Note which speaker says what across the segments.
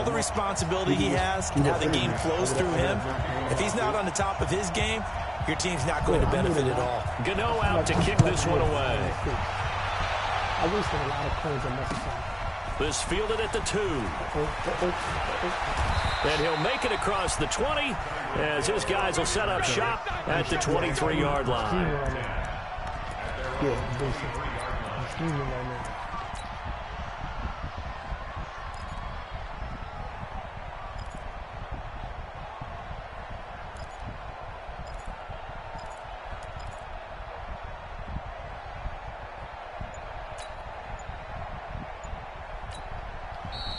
Speaker 1: the responsibility he has and how the game flows through him, if he's not on the top of his game, your team's not going to benefit at all.
Speaker 2: Gano out to kick this one away.
Speaker 3: I wasted a lot of coins unnecessarily.
Speaker 2: This fielded at the 2. And he'll make it across the 20 as his guys will set up shop at the 23-yard line.
Speaker 3: Yeah, basically. I'm scheming right now.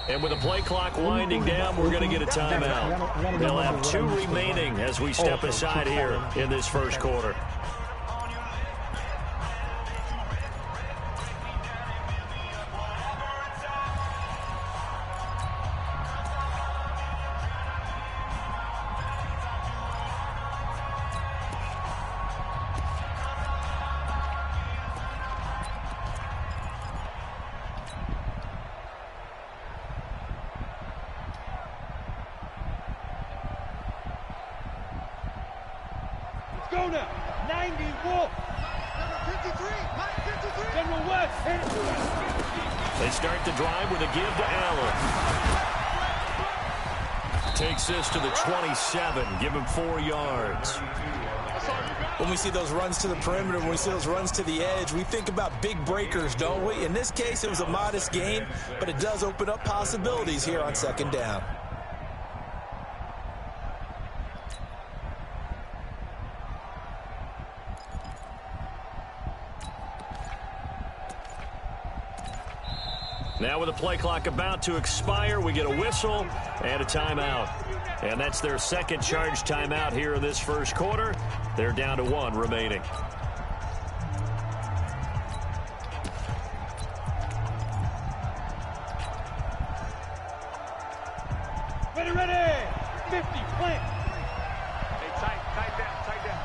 Speaker 2: And with the play clock winding down, we're going to get a timeout. They'll have 2 remaining as we step aside here in this first quarter.
Speaker 4: Go now. 90 Wolf. Number 53. General West.
Speaker 2: They start the drive with a give to Allen. Takes this to the 27. Give him 4 yards.
Speaker 1: When we see those runs to the perimeter, when we see those runs to the edge, we think about big breakers, don't we? In this case, it was a modest gain, but it does open up possibilities here on second down.
Speaker 2: Now with the play clock about to expire, we get a whistle and a timeout. And that's their second charge timeout here in this first quarter. They're down to 1 remaining.
Speaker 4: Ready. 50, plant. Hey, tight down.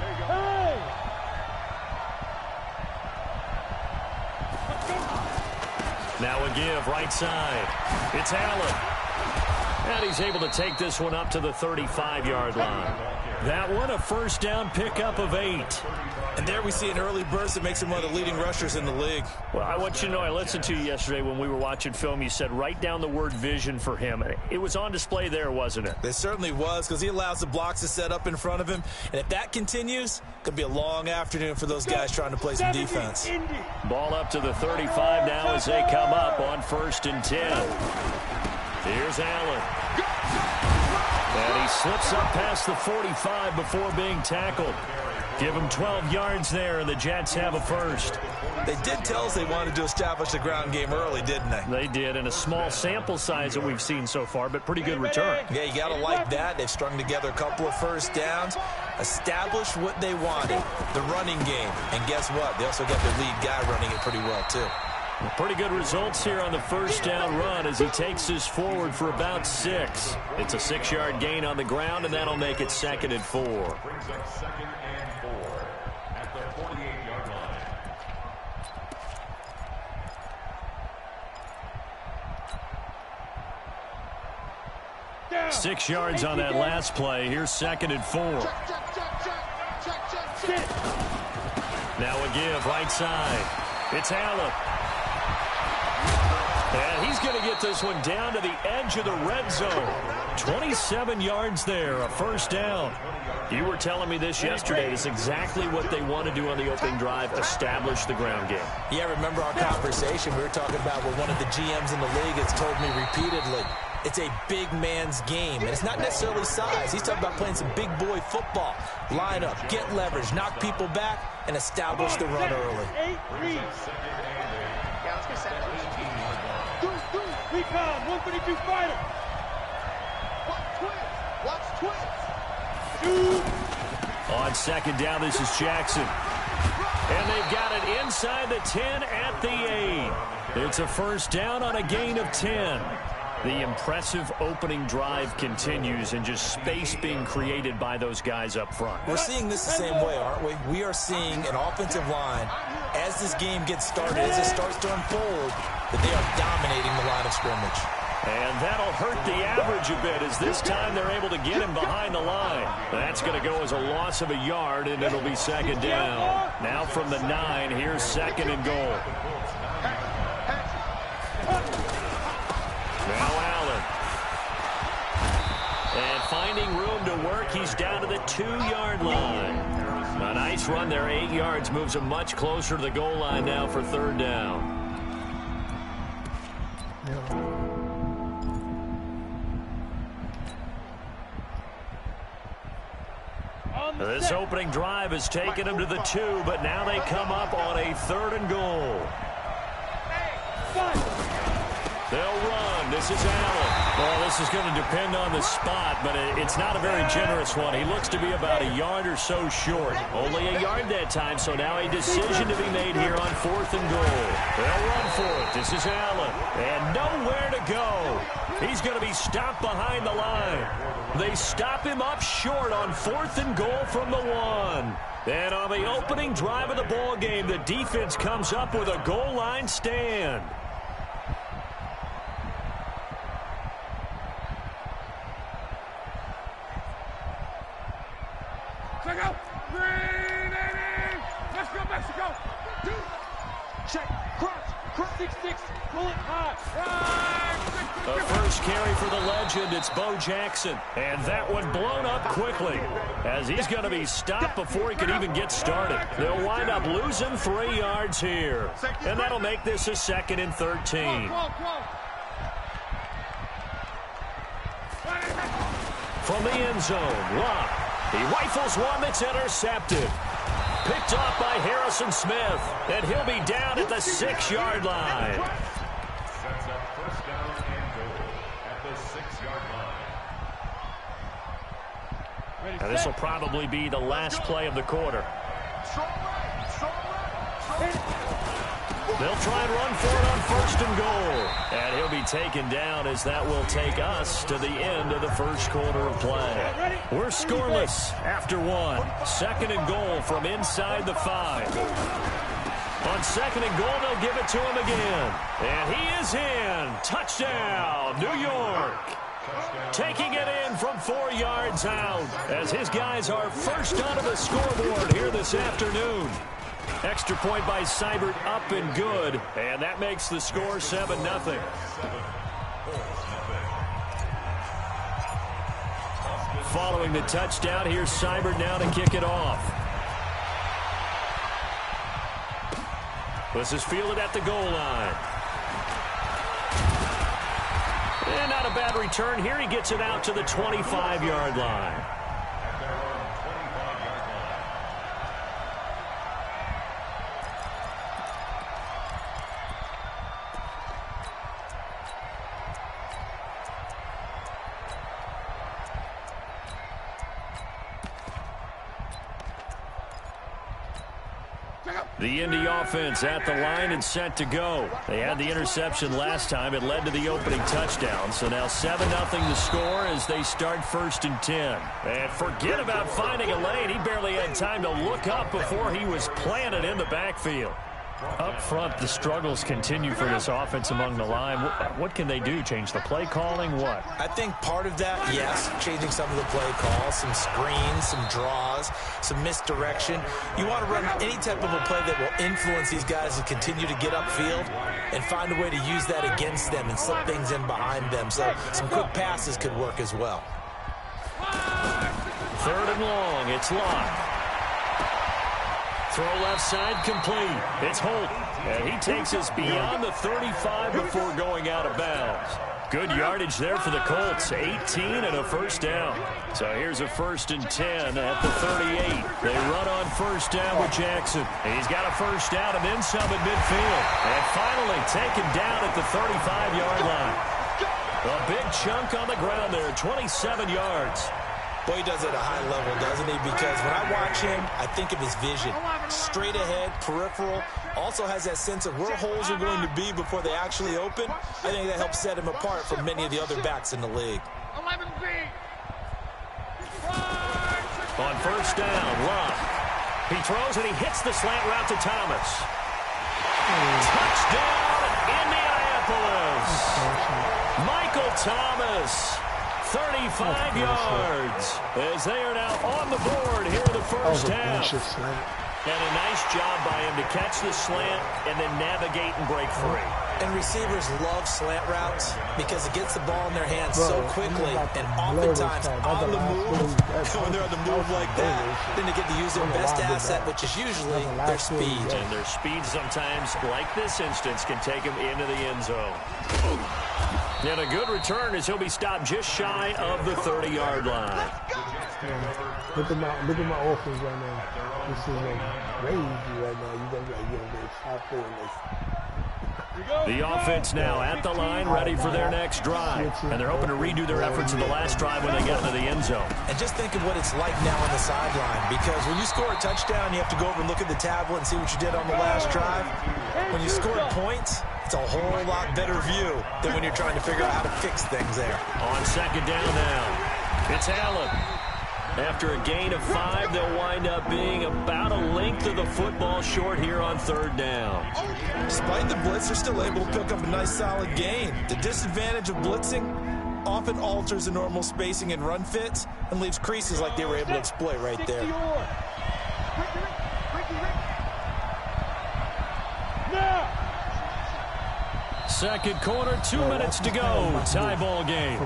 Speaker 4: There you go. Hey!
Speaker 2: Now a give, right side. It's Allen. And he's able to take this one up to the 35-yard line. That one, a first down pickup of 8.
Speaker 1: And there we see an early burst that makes him one of the leading rushers in the league.
Speaker 2: Well, I want you to know, I listened to you yesterday when we were watching film. You said write down the word vision for him. It was on display there, wasn't it?
Speaker 1: It certainly was, because he allows the blocks to set up in front of him. And if that continues, it could be a long afternoon for those guys trying to play some defense.
Speaker 2: Ball up to the 35 now as they come up on 1st and 10. Here's Allen. And he slips up past the 45 before being tackled. Give him 12 yards there, and the Jets have a first.
Speaker 1: They did tell us they wanted to establish the ground game early, didn't they?
Speaker 2: They did, in a small sample size that we've seen so far, but pretty good return.
Speaker 1: Yeah, you got to like that. They've strung together a couple of first downs, established what they wanted, the running game. And guess what? They also got their lead guy running it pretty well, too.
Speaker 2: Pretty good results here on the first down run as he takes this forward for about 6. It's a 6-yard gain on the ground, and that'll make it 2nd and 4.
Speaker 5: Brings up 2nd and 4 at the 48-yard line.
Speaker 2: 6 yards on that last play. Here's 2nd and 4. Now a give, right side. It's Allen. And he's going to get this one down to the edge of the red zone. 27 yards there, a first down. You were telling me this yesterday. It's exactly what they want to do on the opening drive, establish the ground game.
Speaker 1: Yeah, remember our conversation? We were talking about what one of the GMs in the league has told me repeatedly. It's a big man's game, and it's not necessarily size. He's talking about playing some big boy football. Line up, get leverage, knock people back, and establish the run early.
Speaker 4: Recon, 132 fighter. Watch twins.
Speaker 2: On second down, this is Jackson. And they've got it inside the 10 at the 8. It's a first down on a gain of 10. The impressive opening drive continues, and just space being created by those guys up front.
Speaker 1: We're seeing this the same way, aren't we? We are seeing an offensive line, as this game gets started, as it starts to unfold, that they are dominating the line of scrimmage.
Speaker 2: And that'll hurt the average a bit, as this time they're able to get him behind the line. That's going to go as a loss of a yard, and it'll be second down. Now from the 9, here's second and goal. Now Allen. And finding room to work, he's down to the 2-yard line. A nice run there, 8 yards, moves him much closer to the goal line now for third down. This opening drive has taken them to the 2, but now they come up on a third and goal. They'll run. This is Allen. Well, this is going to depend on the spot, but it's not a very generous one. He looks to be about a yard or so short. Only a yard that time, so now a decision to be made here on fourth and goal. They'll run for it. This is Allen. And nowhere to go. He's going to be stopped behind the line. They stop him up short on fourth and goal from the 1. And on the opening drive of the ball game, the defense comes up with a goal line stand.
Speaker 4: Let's go, Mexico! Check, cross, 6-6, pull it high.
Speaker 2: The first carry for the legend, it's Bo Jackson. And that one blown up quickly, as he's going to be stopped before he can even get started. They'll wind up losing 3 yards here. And that'll make this a 2nd and 13. From the end zone, Locke. He rifles one that's intercepted. Picked off by Harrison Smith. And he'll be down at the 6-yard line.
Speaker 5: Sets up first down and goal at the 6-yard line.
Speaker 2: And this will probably be the last play of the quarter. They'll try and run for it on first and goal. And he'll be taken down, as that will take us to the end of the first quarter of play. We're scoreless after 1. 2nd and goal from inside the 5. On 2nd and goal, they'll give it to him again. And he is in. Touchdown, New York. Taking it in from 4 yards out, as his guys are first onto the scoreboard here this afternoon. Extra point by Seibert, up and good, and that makes the score 7-0. Following the touchdown, here's Seibert now to kick it off. This is fielded at the goal line. And not a bad return here. He gets it out to the 25-yard line. The Indy offense at the line and set to go. They had the interception last time. It led to the opening touchdown. So now 7-0 the score as they start 1st and 10. And forget about finding a lane. He barely had time to look up before he was planted in the backfield. Up front, the struggles continue for this offense among the line. What can they do? Change the play calling? What?
Speaker 1: I think part of that, yes, changing some of the play calls, some screens, some draws, some misdirection. You want to run any type of a play that will influence these guys to continue to get upfield and find a way to use that against them and slip things in behind them. So some quick passes could work as well.
Speaker 2: 3rd and long. It's Locke. Throw left side complete. It's Holt. And he takes us beyond the 35 before going out of bounds. Good yardage there for the Colts. 18 and a first down. So here's a 1st and 10 at the 38. They run on first down with Jackson. He's got a first down and then some at midfield. And finally taken down at the 35-yard line. A big chunk on the ground there, 27 yards.
Speaker 1: Boy, he does it at a high level, doesn't he? Because when I watch him, I think of his vision. Straight ahead, peripheral. Also has that sense of where holes are going to be before they actually open. I think that helps set him apart from many of the other backs in the league.
Speaker 4: 11B.
Speaker 2: On first down, Locke. He throws and he hits the slant route to Thomas. Touchdown, Indianapolis. Indianapolis. Michael Thomas, 35 yards, as they are now on the board here in the first half. And a nice job by him to catch the slant and then navigate and break free.
Speaker 1: And receivers love slant routes because it gets the ball in their hands so quickly and oftentimes on the move. When they're on the move like that, then they get to use their best asset, which is usually their speed.
Speaker 2: And their speed sometimes, like this instance, can take them into the end zone. And a good return as he'll be stopped just shy of the 30-yard line.
Speaker 3: Look at my offense right now. This is crazy right now. You're going to get a shot there in this.
Speaker 2: The offense now at the line, ready for their next drive. And they're hoping to redo their efforts in the last drive when they get into the end zone.
Speaker 1: And just think of what it's like now on the sideline, because when you score a touchdown, you have to go over and look at the tablet and see what you did on the last drive. When you scored points, it's a whole lot better view than when you're trying to figure out how to fix things there.
Speaker 2: On second down now, it's Allen. After a gain of 5, they'll wind up being about a length of the football short here on third down.
Speaker 1: Despite the blitz, they're still able to pick up a nice solid gain. The disadvantage of blitzing often alters the normal spacing and run fits and leaves creases like they were able to exploit right there.
Speaker 2: Second quarter, 2 minutes to go. Tie ball game.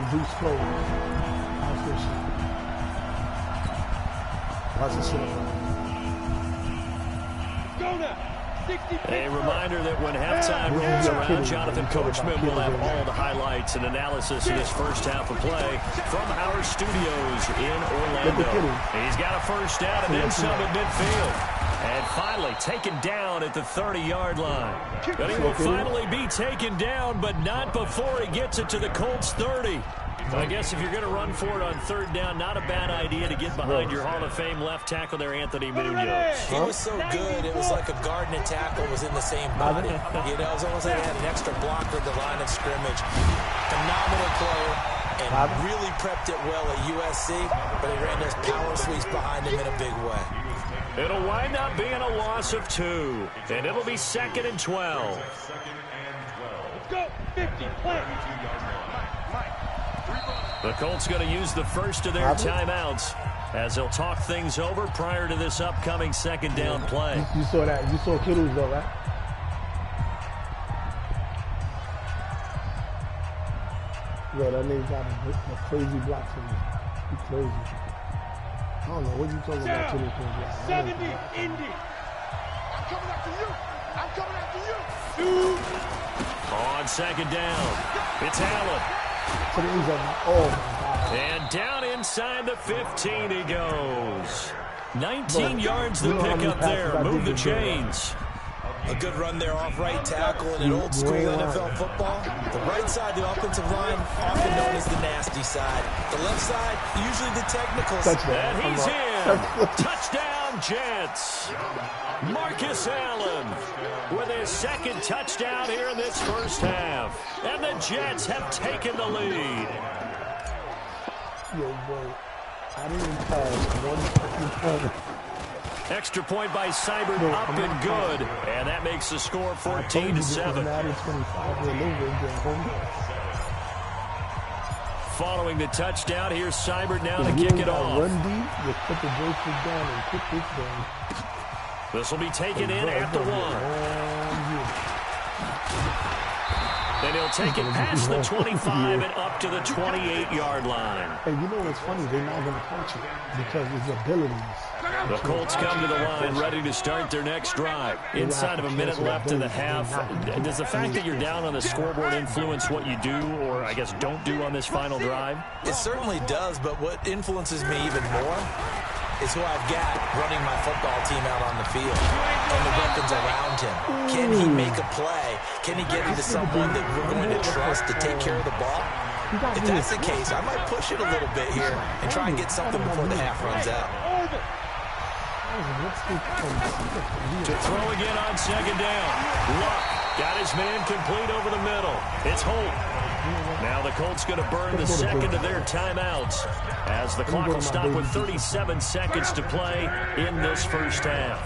Speaker 2: A reminder that when halftime rolls around, Jonathan Coachman will have all the highlights and analysis of this first half of play from our studios in Orlando. He's got a first down and then some at midfield. And finally taken down at the 30-yard line. But he will finally be taken down, but not before he gets it to the Colts 30. I guess if you're going to run for it on third down, not a bad idea to get behind your Hall of Fame left tackle there, Anthony Munoz.
Speaker 1: He was so good, it was like a guard and a tackle was in the same body. You know, it was almost like he had an extra blocker at the line of scrimmage. Phenomenal player, and really prepped it well at USC, but he ran those power sweeps behind him in a big way.
Speaker 2: It'll wind up being a loss of 2, and it'll be 2nd and 12.
Speaker 4: Let's go, 50, play.
Speaker 2: The Colts going to use the first of their timeouts as they'll talk things over prior to this upcoming second down play.
Speaker 3: You saw that. You saw Kittles, though, right? Yo, that nigga got a crazy block for me. He crazy. I don't know what you talking about. Kittles.
Speaker 4: 70, Indy. I'm coming after you. I'm coming after you.
Speaker 2: On second down, it's Allen.
Speaker 3: Oh, my God.
Speaker 2: And down inside the 15 he goes. 19 yards to pick up there. Move the chains.
Speaker 1: A good run there off right tackle in an old school NFL football. The right side, the offensive line, often known as the nasty side. The left side, usually the technicals.
Speaker 2: And he's in. Touchdown, Jets. Marcus Allen with his second touchdown here in this first half. And the Jets have taken the lead.
Speaker 3: Yo, boy, I didn't pass one fucking time.
Speaker 2: Extra point by Seibert, up and good. And that makes the score 14-7. Following the touchdown, here's Seibert now to kick it off.
Speaker 3: Run deep, you put the joystick down and kick this down.
Speaker 2: This will be taken in at the 1. Then he'll take it past the 25 and up to the 28-yard line.
Speaker 3: Hey, you know what's funny? They're not going to coach it because his abilities.
Speaker 2: The Colts come to the line ready to start their next drive. Inside of a minute left in the half. Does the fact that you're down on the scoreboard influence what you do or, I guess, don't do on this final drive?
Speaker 1: It certainly does, but what influences me even more is who I've got running my football team out on the field and the weapons around him. Can he make a play? Can he get into someone that we're going to trust to take care of the ball? If that's the case, I might push it a little bit here and try and get something before the half runs out.
Speaker 2: To throw again on second down. Luck got his man complete over the middle. It's Holt. Now the Colts going to burn the second of their timeouts as the clock will stop with 37 seconds to play in this first half.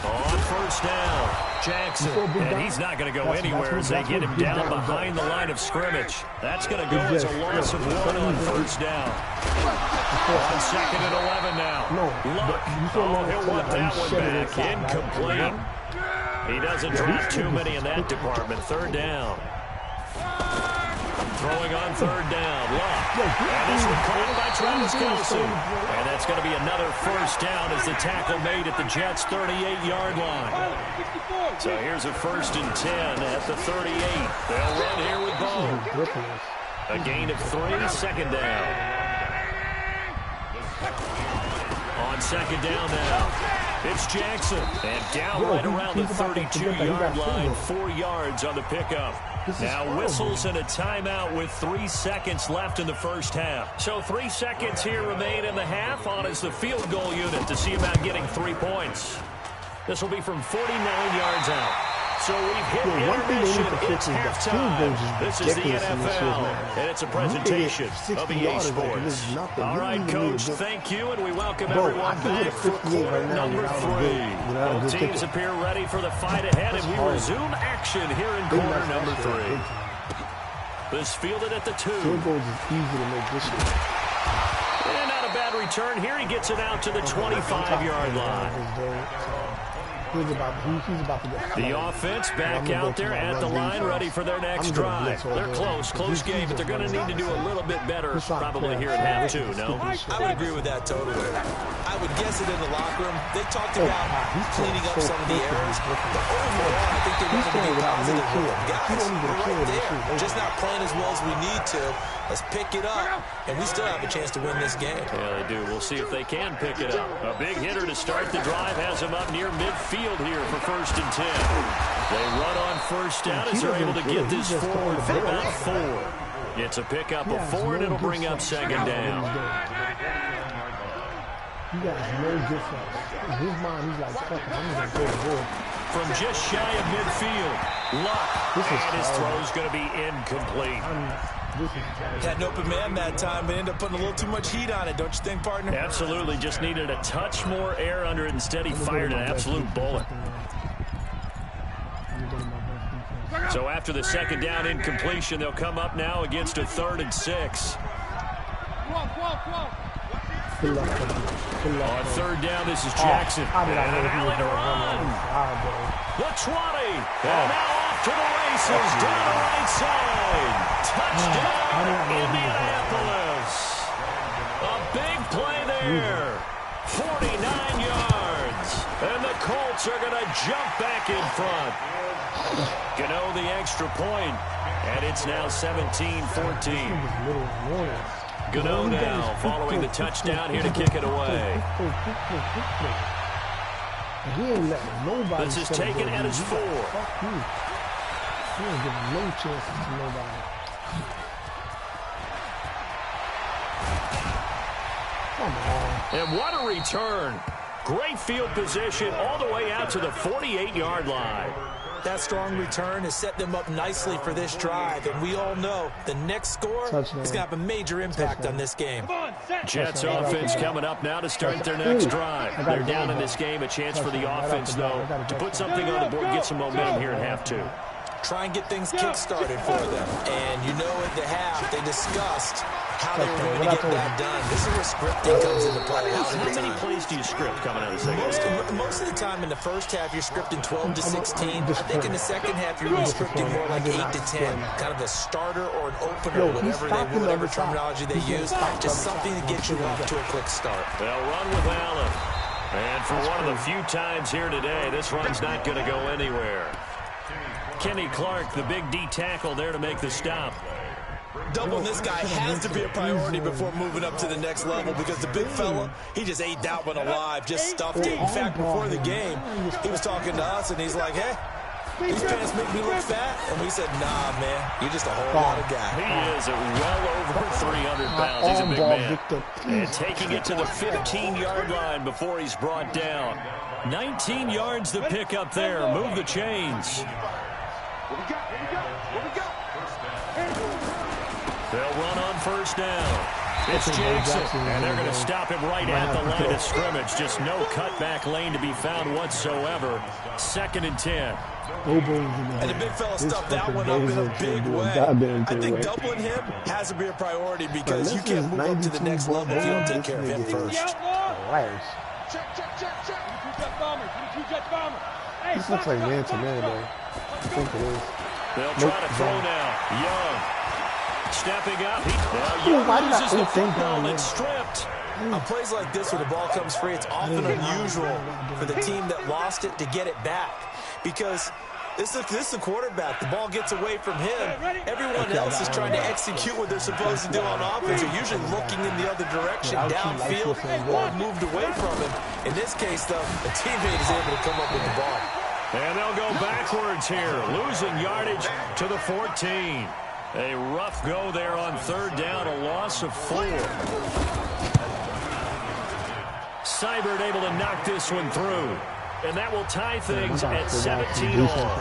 Speaker 2: On first down, Jackson, and he's not going to go anywhere as they get him down behind the line of scrimmage. That's going to go as a loss of 1 on first down. On 2nd and 11 now. Luck. Oh, he'll want that one back. Incomplete. He doesn't drop too many in that department. 3rd down. Throwing on 3rd down. Luck. And this one caught by Travis Kelce. And that's going to be another first down as the tackle made at the Jets' 38-yard line. So here's a 1st and 10 at the 38. They'll run here with Bo. A gain of 3, 2nd down. On 2nd down now, it's Jackson. And down right around the 32-yard line, 4 yards on the pickup. Now whistles and a timeout with 3 seconds left in the first half. So 3 seconds here remain in the half. On is the field goal unit to see about getting 3 points. This will be from 49 yards out. So we've hit intermission. It's halftime. This is the NFL, and it's a presentation of EA Sports. All right, Coach, thank you, and we welcome everyone back for quarter number 3. Both teams appear ready for the fight ahead, and we resume action here in quarter number 3. This fielded at the 2.
Speaker 3: Field goals is easy to make this year.
Speaker 2: And not a bad return here. He gets it out to the 25-yard line.
Speaker 3: He's about to get
Speaker 2: the offense back out there at the line, ready for their next drive. They're close game, but they're going to need to do a little bit better probably here in half 2, no?
Speaker 1: I would agree with that totally. I would guess it in the locker room. They talked about cleaning up some of the errors, but overall, I think they want to be positive with them. Guys, we're right there. Just not playing as well as we need to. Let's pick it up, and we still have a chance to win this game.
Speaker 2: Yeah, they do. We'll see if they can pick it up. A big hitter to start the drive has him up near midfield here for 1st and 10. They run on 1st down as they're able to get this forward for about 4. It's a pickup of 4, and it'll bring up 2nd down.
Speaker 3: He got no difference. In his mind, he's like, fuck it, I'm going to go to war.
Speaker 2: From just shy of midfield, Luck, and his throw's going to be incomplete.
Speaker 1: Had an open man that time, but ended up putting a little too much heat on it, don't you think, partner?
Speaker 2: Absolutely. Just needed a touch more air under it. Instead, he fired an absolute bullet. So after the 2nd down incompletion, they'll come up now against a 3rd and 6. On 3rd down, this is Jackson. And an alley to run. The 20. And now off to the races down the right side. Touchdown, Indianapolis. A big play there. 49 yards. And the Colts are going to jump back in front. Gano the extra point. And it's now 17-14. Gano now following the touchdown here to kick it away. This is taken at his 4.
Speaker 3: He ain't giving no chances to nobody. Come on.
Speaker 2: And what a return. Great field position all the way out to the 48-yard line.
Speaker 1: That strong return has set them up nicely for this drive, and we all know the next score is going to have a major impact on this game.
Speaker 2: Jets offense coming up now to start their next drive. They're down in this game. A chance for the offense, though, to put something on the board, get some momentum here in half 2.
Speaker 1: Try and get things kick-started for them. And you know at the half, they discussed how they were going to get that done. This is where scripting comes into play.
Speaker 2: How many plays do you script coming out of the second?
Speaker 1: Most of the time in the first half, you're scripting 12 to 16. I think in the second half, you're really scripting more like 8 to 10. Kind of a starter or an opener, whatever terminology they use. Just something to get you off to a quick start.
Speaker 2: They'll run with Allen. And for one of the few times here today, this run's not going to go anywhere. Kenny Clark, the big D tackle there to make the stop.
Speaker 1: Doubling this guy has to be a priority before moving up to the next level because the big fella, he just ate that one alive, just stuffed it. In fact, before the game, he was talking to us, and he's like, hey, these pants make me look fat. And we said, nah, man, you're just a whole lot of guy.
Speaker 2: He is well over 300 pounds. He's a big man. And taking it to the 15-yard line before he's brought down. 19 yards the pick up there. Move the chains. They'll run on 1st down. It's Jackson, and they're going to stop him right at the line of scrimmage. Just no cutback lane to be found whatsoever. 2nd and 10.
Speaker 1: And the big fella stuffed that one up in a big way. I think doubling him has to be a priority because you can't move up to the next level if you don't take care of him first.
Speaker 3: This looks like man-to-man, though. I think it is.
Speaker 2: They'll try to throw now. Young. Stepping up.
Speaker 3: Young loses
Speaker 2: the football and stripped.
Speaker 1: On plays like this where the ball comes free, it's often unusual for the team that lost it to get it back. Because this is a quarterback. The ball gets away from him. Everyone else is trying to execute what they're supposed to do on offense. They're usually looking in the other direction, downfield, or moved away from him. In this case, though, a teammate is able to come up with the ball.
Speaker 2: And they'll go backwards here, losing yardage to the 14. A rough go there on 3rd down, a loss of 4. Seibert able to knock this one through. And that will tie things at 17 all.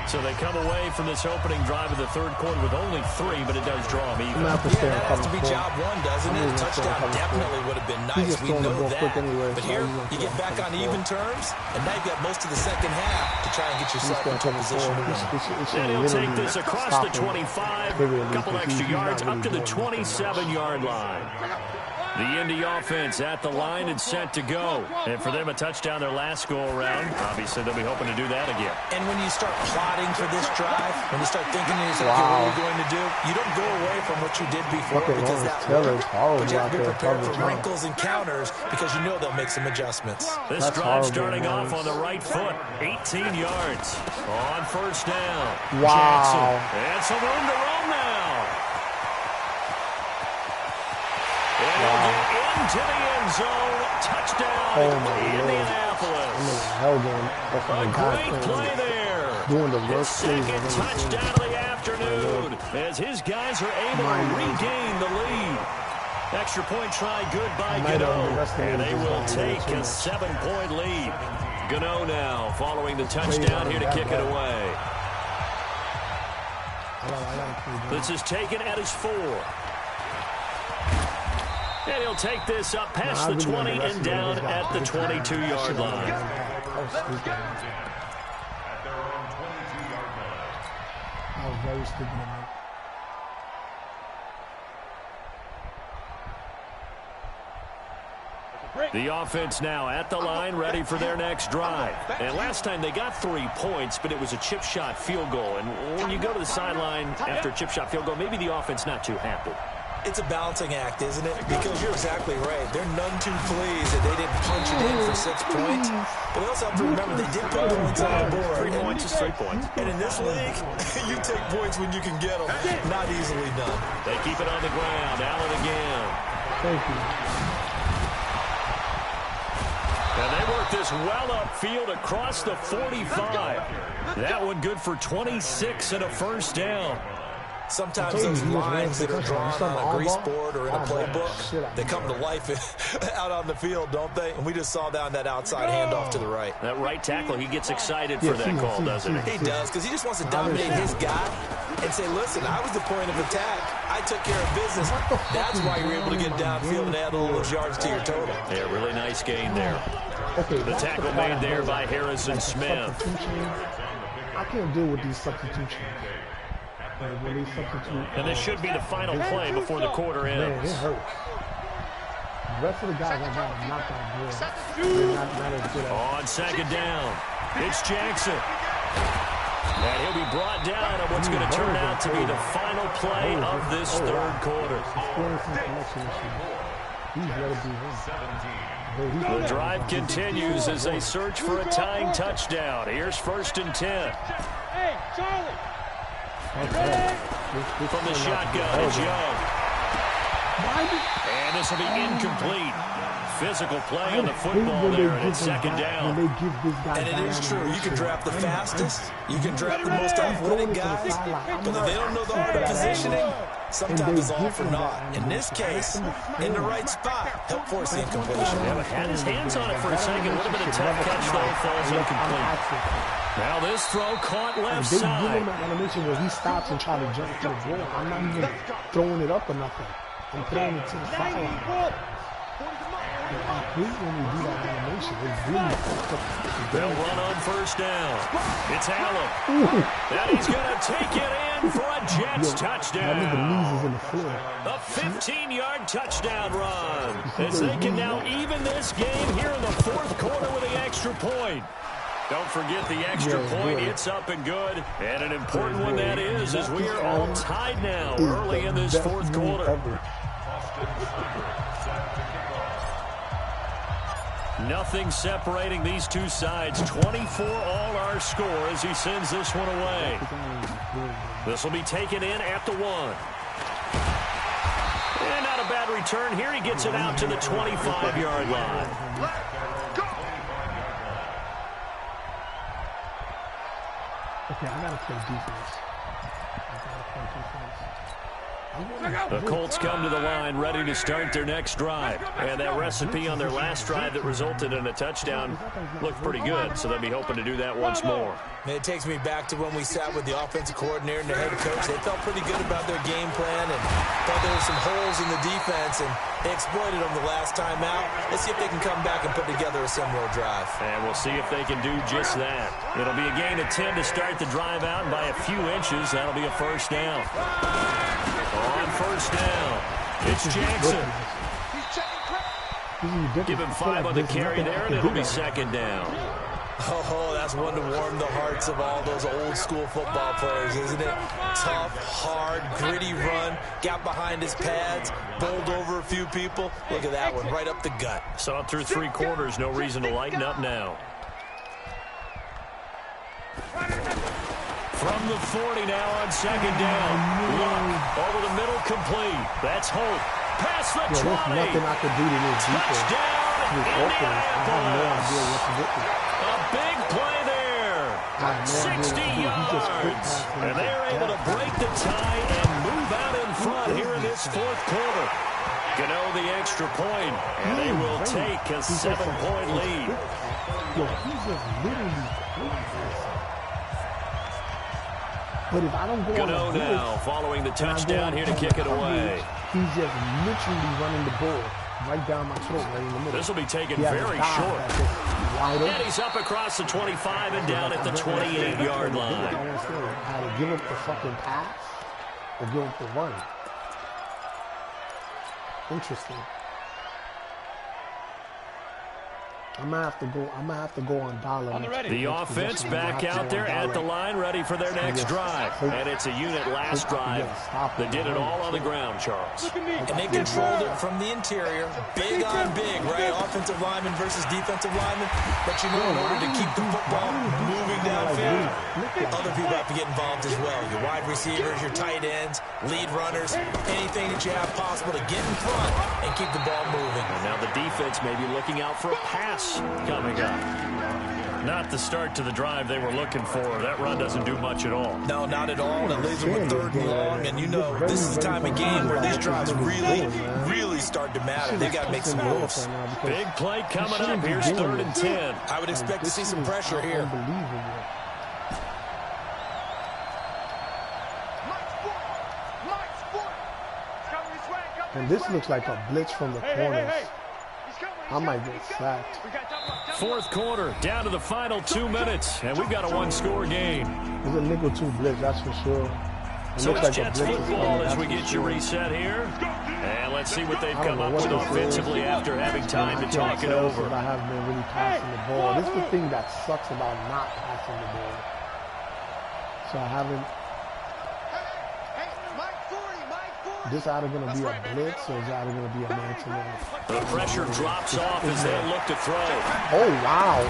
Speaker 2: So they come away from this opening drive of the 3rd quarter with only 3, but it does draw them even.
Speaker 1: Yeah, that has to be job 1, doesn't it? A touchdown definitely would have been nice. We know that. But here, you get back on even terms, and now you've got most of the second half to try and get yourself into a position to win.
Speaker 2: And he'll take this across the 25, a couple extra yards, up to the 27-yard line. The Indy offense at the line and set to go. And for them, a touchdown their last go-around. Obviously, they'll be hoping to do that again.
Speaker 1: And when you start plotting for this drive, when you start thinking to yourself, okay, what are you going to do? You don't go away from what you did before because that worked. But you have to be prepared for wrinkles and counters because you know they'll make some adjustments.
Speaker 2: This drive starting off on the right foot. 18 yards on 1st down. Jackson. And some room to roam now. And he'll get into the end zone. Touchdown, Indianapolis. A great play there.
Speaker 3: Doing the
Speaker 2: his second touchdown of the afternoon as his guys are able to regain the lead. Extra point try good by Gano. And they will take a 7-point lead. Gano now following the touchdown here to kick it away. This is taken at his 4. And he'll take this up past the 20 and down at the 22-yard line.
Speaker 3: I was very stupid on that.
Speaker 2: The offense now at the line, ready for their next drive. And last time they got 3 points, but it was a chip shot field goal. And when you go to the sideline after a chip shot field goal, maybe the offense not too happy.
Speaker 1: It's a balancing act, isn't it? Because you're exactly right. They're none too pleased that they didn't punch it in for 6 points. But we also have to remember they did put points on the board.
Speaker 2: 3 points is 3 points.
Speaker 1: And in this league, you take points when you can get them. Not easily done.
Speaker 2: They keep it on the ground. Allen again.
Speaker 3: Thank you.
Speaker 2: And they work this well upfield across the 45. That one good for 26 and a 1st down.
Speaker 1: Sometimes those lines that are drawn on a grease board or in a playbook, they come to life out on the field, don't they? And we just saw that on that outside handoff to the right.
Speaker 2: That right tackle, he gets excited for that call, doesn't he?
Speaker 1: He does, because he just wants to dominate his guy and say, listen, I was the point of attack. I took care of business. That's why you're able to get downfield and add all those yards to your total.
Speaker 2: Yeah, really nice gain there. The tackle made there by Harrison Smith.
Speaker 3: I can't deal with these substitutions.
Speaker 2: And this should be the final play before the quarter ends.
Speaker 3: Man, it hurts. The rest of the guys are not that good. They're not as good.
Speaker 2: On 2nd down, it's Jackson. And he'll be brought down on what's going to turn out to be the final play of this 3rd quarter. The drive continues as they search for a tying touchdown. Here's 1st and 10.
Speaker 4: Hey, Charlie!
Speaker 2: From the shotgun, it's Young. And this will be incomplete. Physical play on the football there, and it's 2nd down.
Speaker 1: And it is true. You can draft the fastest. You can draft the most athletic guys. But if they don't know the art of positioning, sometimes it's all for naught. In this case, in the right spot, help force the incompletion.
Speaker 2: Yeah, but had his hands on it for a second. Would have been a tough catch, though. Falls incomplete. Now this throw caught left
Speaker 3: they
Speaker 2: side.
Speaker 3: give him that animation where he stops and tries to jump to the ball. I'm not even throwing it up or nothing. I'm throwing it to the sideline. I hate when we do that animation. It really fucks up the
Speaker 2: They'll
Speaker 3: game.
Speaker 2: run on first down. It's Allen. And he's going to take it in for a Jets touchdown.
Speaker 3: That nigga knees is in the floor.
Speaker 2: A 15-yard touchdown run. As they can now even this game here in the fourth quarter with the extra point. Don't forget the extra point. It's up and good. And an important one that is, as we are all tied now early in this fourth quarter. Nothing separating these two sides. 24 all our score as he sends this one away. This will be taken in at the 1. And not a bad return here. He gets it out to the 25-yard line.
Speaker 3: Okay, I gotta play defense.
Speaker 2: The Colts come to the line ready to start their next drive. And that recipe on their last drive that resulted in a touchdown looked pretty good, so they'll be hoping to do that once more.
Speaker 1: And it takes me back to when we sat with the offensive coordinator and the head coach. They felt pretty good about their game plan and thought there were some holes in the defense, and they exploited them the last time out. Let's see if they can come back and put together a similar drive.
Speaker 2: And we'll see if they can do just that. It'll be a gain of 10 to start the drive out, and by a few inches, that'll be a first down. On first down, it's Jackson. Give him 5 on the carry there, and it'll be second down.
Speaker 1: Oh, that's one to warm the hearts of all those old school football players, isn't it? Tough, hard, gritty run, got behind his pads, bowled over a few people. Look at that one, right up the gut.
Speaker 2: Saw it through 3 quarters, no reason to lighten up now. From the 40 now on second down. Luck over the middle, complete. That's Hope. Past the 20.
Speaker 3: There's nothing I could do to this defense.
Speaker 2: Touchdown,
Speaker 3: I have no idea what to do.
Speaker 2: A big play there. 60 yards. And they're able to break the tie and move out in front here in this fourth quarter. Gano the extra point, and they will take a 7-point lead.
Speaker 3: Yo, he's just literally But if I don't go
Speaker 2: Gano
Speaker 3: on
Speaker 2: now following the touchdown here to kick it away.
Speaker 3: He's just literally running the ball right down my throat, right in the middle.
Speaker 2: This will be taken very short. And he's up across the 25 and down at the 28-yard line.
Speaker 3: I understand. I had to give up the fucking pass or give up the run. Interesting. I'm gonna have to go on dollar.
Speaker 2: The offense back out there at the line, ready for their next drive. And it's a unit last drive that did it all on the ground, Charles.
Speaker 1: And they controlled it from the interior. Big on big, right? Offensive lineman versus defensive lineman. But you know, in order to keep the football moving downfield, other people have to get involved as well. Your wide receivers, your tight ends, lead runners, anything that you have possible to get in front and keep the ball moving.
Speaker 2: And now the defense may be looking out for a pass coming up. Not the start to the drive they were looking for. That run doesn't do much at all.
Speaker 1: No, not at all. It leaves them with 3rd and long. And you know, this is the time of game where these drives really start to matter. They got to make some moves.
Speaker 2: Big play coming up. Here's 3rd and 10.
Speaker 1: I would expect to see some pressure here.
Speaker 3: And this looks like a blitz from the corners. I might get sacked.
Speaker 2: Fourth quarter, down to the final 2 minutes, and we've got a 1-score game.
Speaker 3: It's a nickel 2 blitz, that's for sure.
Speaker 2: So it's Jets football as we get you reset here. And let's see what they've come up with offensively after having time to talk it over.
Speaker 3: I haven't been really passing the ball. This is the thing that sucks about not passing the ball. So I haven't. This either going to be a blitz or is either going to be a man-to-man.
Speaker 2: The pressure drops off as they look to throw.
Speaker 3: Oh, wow.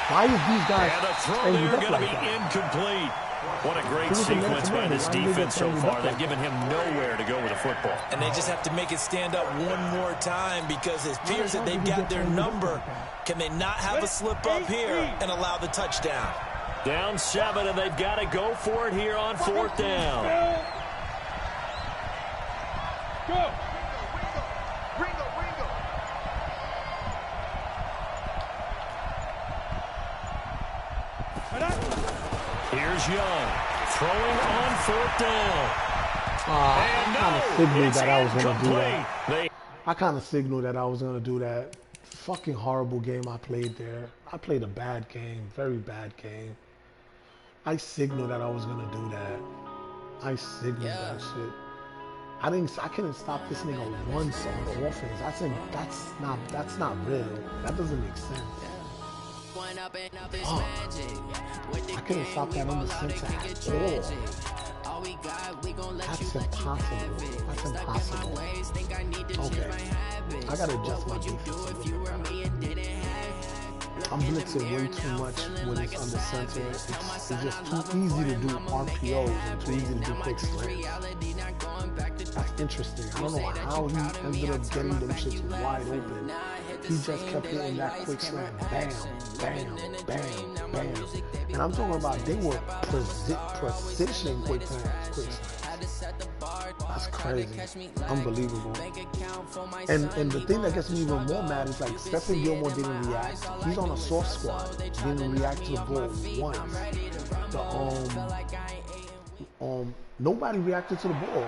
Speaker 3: Why is these guys
Speaker 2: and the throw there going to be incomplete. What a great sequence by this defense so far. They've given him nowhere to go with the football.
Speaker 1: And they just have to make it stand up one more time because it appears that they've got their number. Can they not have a slip up here and allow the touchdown?
Speaker 2: Down 7, and they've got to go for it here on 4th down.
Speaker 4: Go! Ringo!
Speaker 2: Here's Young, throwing on 4th down. And
Speaker 3: kind of signaled that I was going to do
Speaker 2: incomplete.
Speaker 3: that. I kind of signaled that I was going to do that. Fucking horrible game I played there. I played a bad game, very bad game. I signaled that I was going to do that. I signaled that shit. I couldn't stop this nigga once on the offense. I said that's not real. That doesn't make sense. Oh, I couldn't stop that on the center at all. That's impossible. That's impossible. Okay. I gotta adjust my defense. I'm blitzing way too much when it's under center. It's just too easy to do RPOs and too easy to do quick slants. That's interesting. I don't know how he ended up getting them shits wide open. He just kept hitting that quick slant. Bam, bam, bam, bam. And I'm talking about they were precision quick slants. That's crazy. Unbelievable. And the thing that gets me even more mad is like Stephen Gilmore didn't react. He's on a soft squad. Didn't react to the ball once. Nobody reacted to the ball.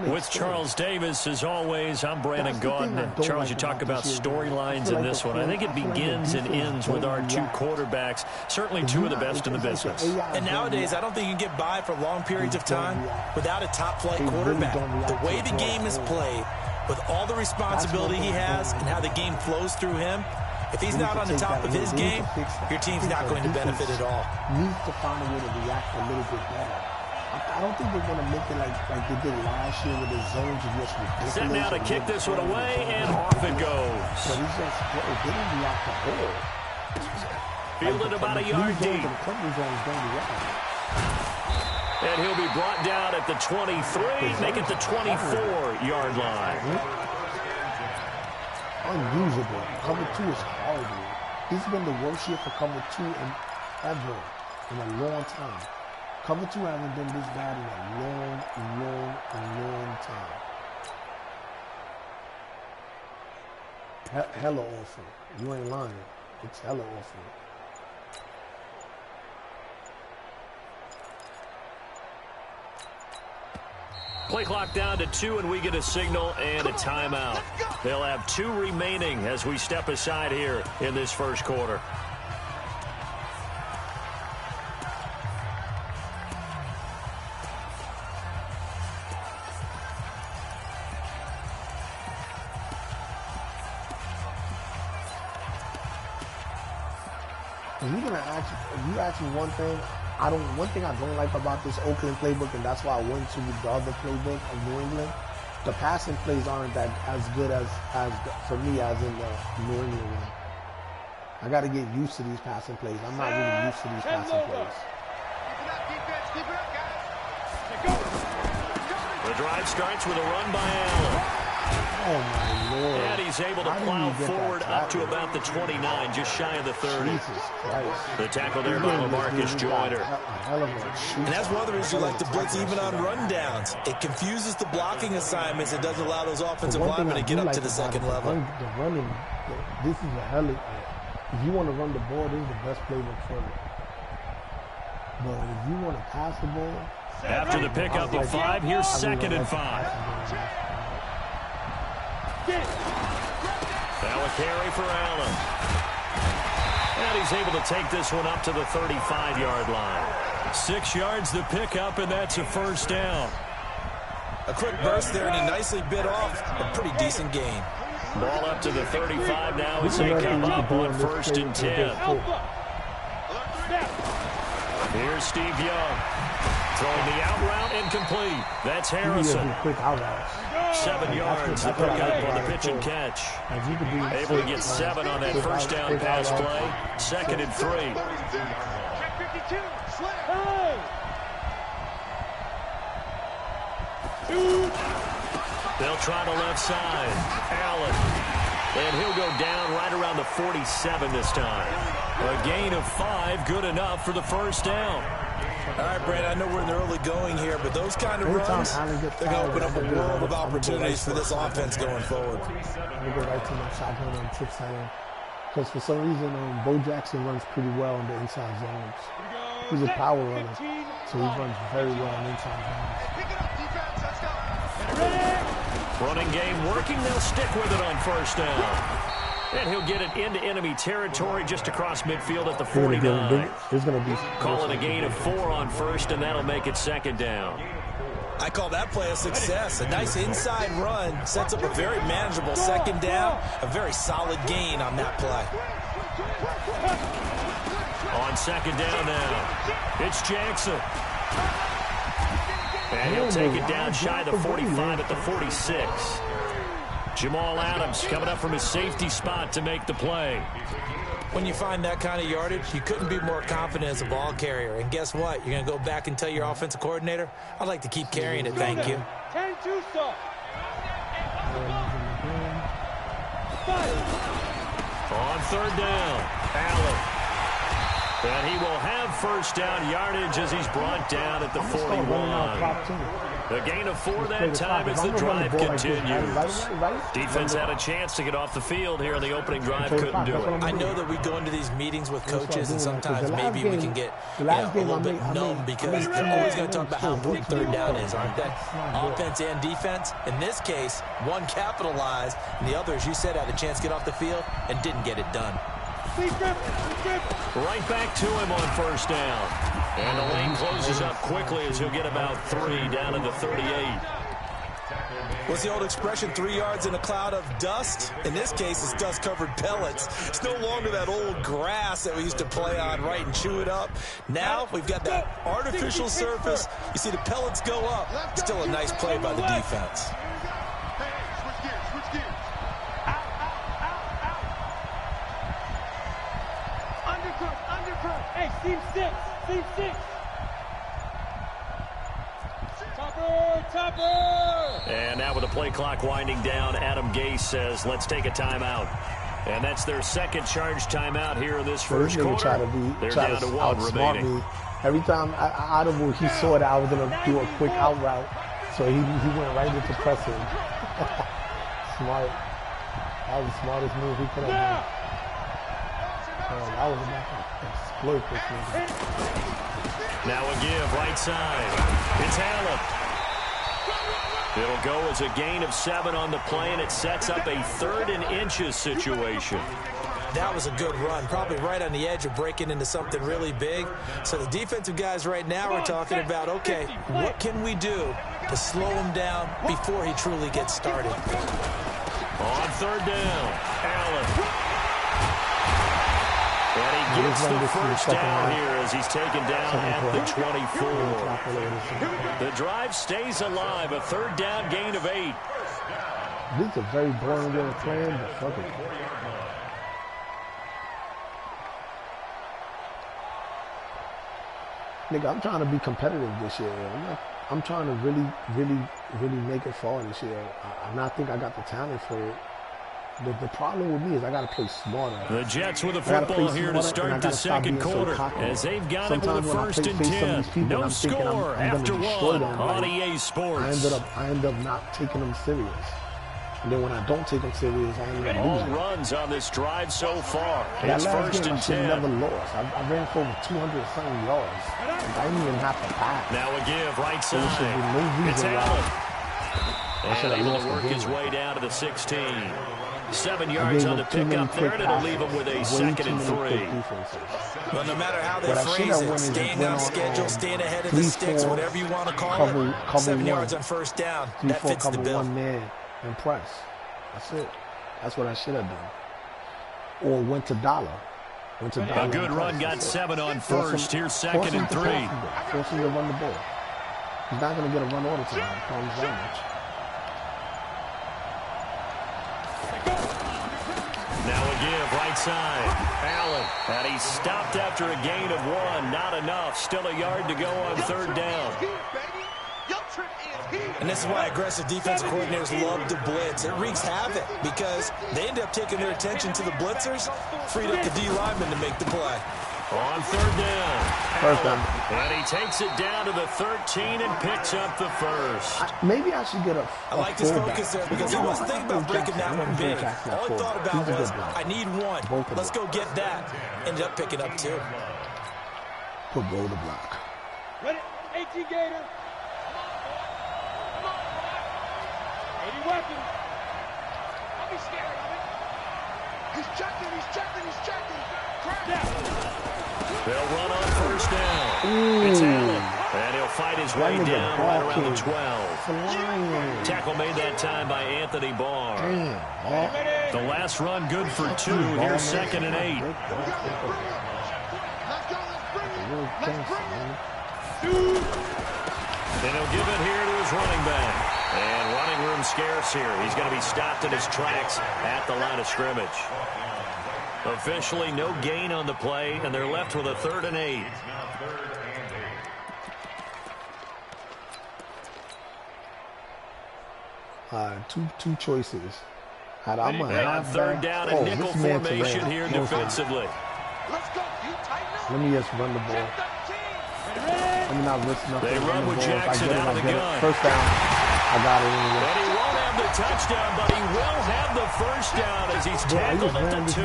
Speaker 2: With Charles Davis, as always, I'm Brandon Gaudin. Charles, you talk about storylines in this one. I think it begins and ends with our two quarterbacks, certainly two of the best in the business.
Speaker 1: And nowadays, I don't think you can get by for long periods of time without a top-flight quarterback. The way the game is played, with all the responsibility he has and how the game flows through him, if he's not on the top of his game, your team's not going to benefit at all.
Speaker 3: Needs to find a way to react a little bit better. I don't think they're going to make it like they did last year with the zones of just ridiculous.
Speaker 2: Set now to kick this one away, and off it goes.
Speaker 3: But he's just, it didn't react at all.
Speaker 2: Fielded about a yard deep. And he'll be brought down at the 23, make it the 24-yard line.
Speaker 3: Unusable. Cover 2 is horrible. This has been the worst year for cover 2 ever in a long time. Cover 2 hasn't been this bad in a long time. Hella awful. You ain't lying. It's hella awful.
Speaker 2: Play clock down to 2, and we get a signal and a timeout. They'll have 2 remaining as we step aside here in this first quarter.
Speaker 3: If you ask me one thing I don't like about this Oakland playbook, and that's why I went to the other playbook of New England. The passing plays aren't that as good as for me as in the New England one. I got to get used to these passing plays. I'm not really used to these passing plays.
Speaker 2: The drive starts with a run by Allen.
Speaker 3: Oh, my Lord.
Speaker 2: And he's able to plow forward up to about the 29, just shy of the 30.
Speaker 3: Jesus Christ.
Speaker 2: The tackle there by LaMarcus Joyner.
Speaker 1: And that's one of the reasons you like to blitz even on rundowns. It confuses the blocking assignments. It doesn't allow those offensive linemen to get up to the second level.
Speaker 3: The running, this is a hell of, if you want to run the ball, this is the best playbook for it. But if you want to pass the ball.
Speaker 2: After the pickup of 5, here's 2nd and 5. Now a carry for Allen. And he's able to take this one up to the 35-yard line. 6 yards the pickup, and that's a first down.
Speaker 1: A quick burst there, and he nicely bit off a pretty decent gain.
Speaker 2: Ball up to the 35 now as they come up on 1st and 10. Here's Steve Young. Throwing the out route incomplete. That's Harrison. 7 yards to pick up on the pitch and catch. Able to get 7 on that first down pass play. 2nd and 3. They'll try the left side. Allen. And he'll go down right around the 47 this time. A gain of 5, good enough for the first down.
Speaker 1: All right, Brandon, I know we're in the early going here, but those kind of runs, they're going to open up a world of opportunities for this offense going forward.
Speaker 3: I go right to my shotgun on tip side. Because for some reason, Bo Jackson runs pretty well in the inside zones. He's a power runner, so he runs very well in inside zones.
Speaker 2: Running game working. They'll stick with it on first down. And he'll get it into enemy territory just across midfield at the 49. Call it a gain of 4 on first, and that'll make it second down.
Speaker 1: I call that play a success. A nice inside run sets up a very manageable second down. A very solid gain on that play.
Speaker 2: On second down now, it's Jackson. And he'll take it down shy of the 45 at the 46. Jamal Adams coming up from his safety spot to make the play.
Speaker 1: When you find that kind of yardage, you couldn't be more confident as a ball carrier. And guess what? You're going to go back and tell your offensive coordinator, I'd like to keep carrying it, thank you.
Speaker 4: 10-2 stop.
Speaker 2: On third down, Allen. And he will have first down yardage as he's brought down at the 41. The gain of 4 that time as the drive continues. Defense had a chance to get off the field here in the opening drive, couldn't do it.
Speaker 1: I know that we go into these meetings with coaches, and sometimes maybe we can get a little bit numb because they're always going to talk about how important third down is, aren't they? Offense and defense. In this case, one capitalized, and the other, as you said, had a chance to get off the field and didn't get it done.
Speaker 2: Right back to him on first down. And the lane closes up quickly as he'll get about 3 down to the 38.
Speaker 1: What's the old expression, 3 yards in a cloud of dust? In this case, it's dust-covered pellets. It's no longer that old grass that we used to play on, right, and chew it up. Now we've got that artificial surface. You see the pellets go up. Still a nice play by the defense.
Speaker 4: Hey, seam 6. Seam 6. Topper.
Speaker 2: And now with the play clock winding down, Adam Gase says, let's take a timeout. And that's their second charge timeout here in this first quarter. They're down to 1 remaining.
Speaker 3: Me. Every time I audible, he saw that I was going to do a quick out route. So he went right into pressing. Smart. That was the smartest move he could have done. I was about to exploit this nigga.
Speaker 2: Now a give, right side. It's Allen. It'll go as a gain of 7 on the play, and it sets up a 3rd and inches situation.
Speaker 1: That was a good run, probably right on the edge of breaking into something really big. So the defensive guys right now are talking about, okay, what can we do to slow him down before he truly gets started?
Speaker 2: On third down, Allen. And he gets the first down here as he's taken down at the 24. The drive stays alive, a 3rd down gain of 8.
Speaker 3: This is a very boring way of playing, but fuck it. Nigga, I'm trying to be competitive this year. I'm trying to really make it far this year. I think I got the talent for it. The problem with me is I got to play smarter.
Speaker 2: The Jets with a football here to start the second quarter as they've got it with a 1st and 10. No score after 1 on EA Sports.
Speaker 3: I end up not taking them serious. And then when I don't take them serious, I end up losing.
Speaker 2: All runs on this drive so far. It's 1st and 10.
Speaker 3: I never lost. I ran for over 200-something yards. I didn't even have to pass.
Speaker 2: Now a give, right side. It's Allen. And able to work his way down to the 16. 7 yards on the pickup there, and it'll leave him with a 2nd and 3.
Speaker 1: Well, no matter how they phrase it, staying on schedule, staying ahead of the sticks, whatever you want to call it, 7 yards on first down, that fits the bill.
Speaker 3: One man and press. That's it. That's what I should have done. Or went to dollar.
Speaker 2: A good run, got 7 on first. Here's 2nd and 3.
Speaker 3: Force him to run the ball. He's not going to get a run all the time. I promise that much.
Speaker 2: Now a give, right side. Allen. And he stopped after a gain of 1. Not enough. Still a yard to go on 3rd down.
Speaker 1: And this is why aggressive defensive coordinators love to blitz. It wreaks havoc because they end up taking their attention to the blitzers, freed up the D lineman to make the play.
Speaker 2: On 3rd down.
Speaker 3: First down.
Speaker 2: And he takes it down to the 13 and picks up the 1st.
Speaker 3: Maybe I should get a
Speaker 1: I like his focus there because he was thinking about breaking that one big. All he thought about was, I need 1. Let's go get that. Ended up picking up 2.
Speaker 3: Put goal to block.
Speaker 4: Ready? 18 Gator. 81. tracking. I'll be scared of it. He's checking.
Speaker 2: They'll run on first down. It's Allen. And he'll fight his way down right around the 12. Tackle made that time by Anthony Barr. The last run good for 2. Here's 2nd and 8. And he'll give it here to his running back. And running room scarce here. He's going to be stopped in his tracks at the line of scrimmage. Officially no gain on the play, and they're left with a 3rd and 8.
Speaker 3: Two choices. I'm gonna
Speaker 2: have 3rd down and nickel formation here defensively.
Speaker 3: Let me just run the ball. Let me not risk nothing.
Speaker 2: They run with Jackson out of the gun.
Speaker 3: First down. I got it anyway.
Speaker 2: And he won't have the touchdown, but he will have the first down as he's tackled at the 2.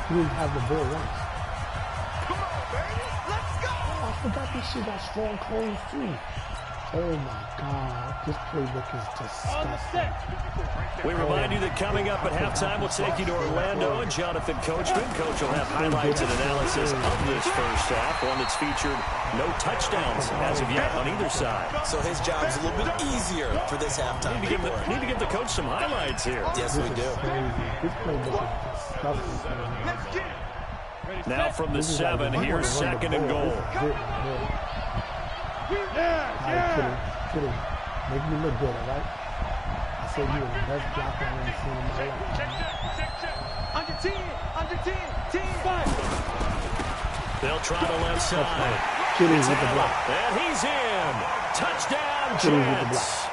Speaker 3: He didn't have the ball once.
Speaker 4: Come on, baby. Let's go.
Speaker 3: I forgot this shit got strong clothes too. Oh my God, this playbook is disgusting.
Speaker 2: We remind you that coming up at halftime, we'll take you to Orlando and Jonathan Coachman. Coach will have highlights and analysis of this first half, one that's featured no touchdowns as of yet on either side.
Speaker 1: So his job's a little bit easier for this halftime.
Speaker 2: Need to give the coach some highlights here.
Speaker 1: Yes, we do.
Speaker 3: This playbook is disgusting.
Speaker 2: Now from the 7, here's 2nd and goal.
Speaker 3: Kidding. Make me look good, all right? I said you were the best blocker I've ever seen in my life.
Speaker 4: Under 10, team fight.
Speaker 2: They'll try the left side.
Speaker 3: Kidding with the block.
Speaker 2: And he's in. Touchdown, Jets.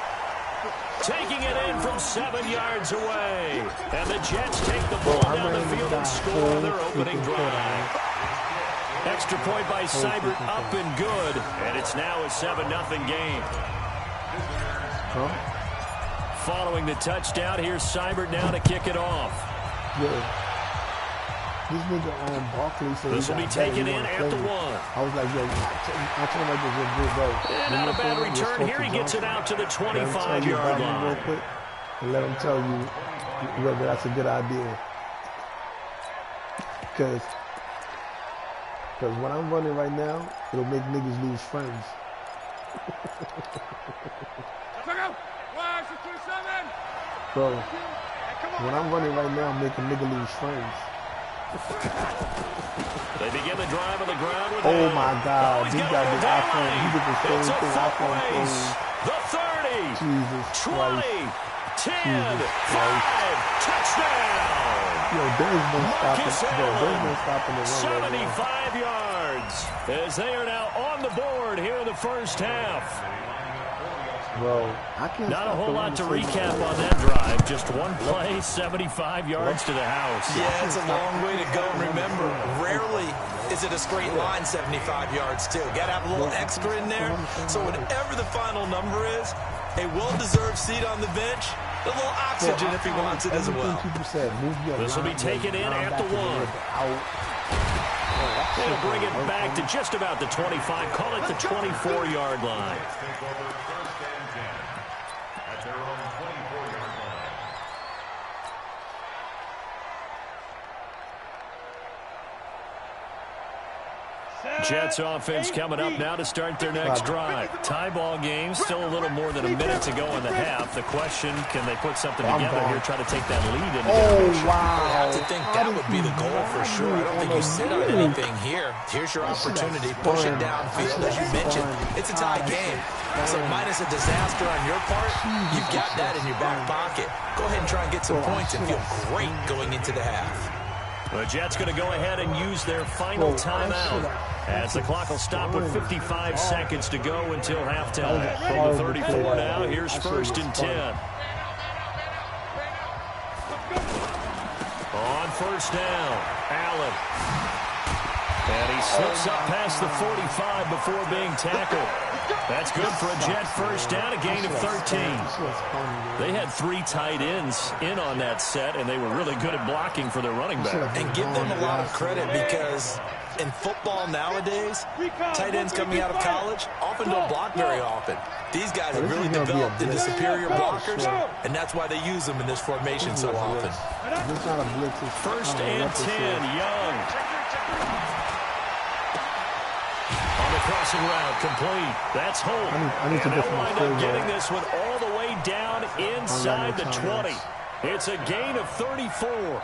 Speaker 2: Taking it in from 7 yards away. And the Jets take the ball down the field and score their opening drive. Extra point by Seibert up and good. And it's now a 7-0 game. Following the touchdown, here's Seibert now to kick it off.
Speaker 3: This nigga Barkley said
Speaker 2: this will be taken in at the 1.
Speaker 3: I was like, yo, I told him this was good, bro.
Speaker 2: Not a bad return here. He gets it out to the 25-yard line.
Speaker 3: Real quick and let him tell you whether that's a good idea. Because when I'm running right now, it'll make niggas lose friends. Bro, when I'm running right now, I'm making nigga lose friends.
Speaker 2: They begin the drive on the ground with
Speaker 3: oh my God, he got the iPhone. He did the same thing. iPhone phone.
Speaker 2: The 30,
Speaker 3: Jesus
Speaker 2: 20,
Speaker 3: Christ.
Speaker 2: 10,
Speaker 3: Jesus
Speaker 2: 5, touchdown.
Speaker 3: Yo, there's no stopping. There's no stopping the run.
Speaker 2: 75 yards as they are now on the board here in the first half.
Speaker 3: Bro, I can't.
Speaker 2: Not a whole lot to recap on that drive. Just one play, 75 yards to the house.
Speaker 1: Yeah, it's a long way to go. And remember, rarely is it a straight line 75 yards, too. Got to have a little extra in there. So whatever the final number is, a well-deserved seat on the bench, a little oxygen if he wants it as well.
Speaker 2: This will be taken in at the 1. They'll bring it back to just about the 25. Call it the 24-yard line. Jets offense coming up now to start their next drive. Tie ball game, still a little more than a minute to go in the half. The question, can they put something together here, try to take that lead into
Speaker 3: wow.
Speaker 1: I have to think that would be the goal for sure. I don't think you sit on anything here. Here's your opportunity. Push it downfield. As you mentioned, it's a tie game. So minus a disaster on your part, you've got that in your back pocket. Go ahead and try and get some points and feel great going into the half.
Speaker 2: The Jets going to go ahead and use their final timeout as the clock will stop with 55 seconds to go until halftime. From the 34 now, here's 1st and 10. On 1st down, Allen. And he slips up past the 45 before being tackled. That's good for a Jet first down, a gain of 13. They had 3 tight ends in on that set, and they were really good at blocking for their running back.
Speaker 1: And give them a lot of credit because in football nowadays, tight ends coming out of college often don't block very often. These guys have really developed into superior blockers, and that's why they use them in this formation so often.
Speaker 3: It's not a blitz.
Speaker 2: First and 10, Young. On the crossing route, complete. That's Holt.
Speaker 3: I need to
Speaker 2: and they'll wind up getting this one all the way down inside the 20. It's a gain of 34.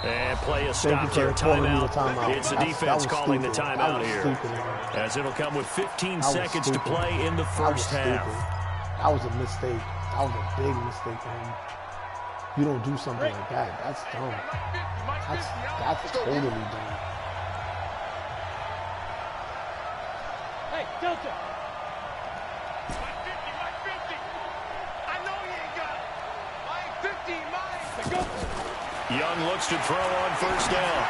Speaker 2: And play is stopped here. Timeout. It's the defense calling the timeout here. As it'll come with 15 seconds to play in the first half.
Speaker 3: That was a mistake. That was a big mistake for him. You don't do something like that. That's dumb. That's totally dumb.
Speaker 4: Hey, Delta. Mike 50. I know you ain't got it. Mike 50, Mike. Go.
Speaker 2: Young looks to throw on first down.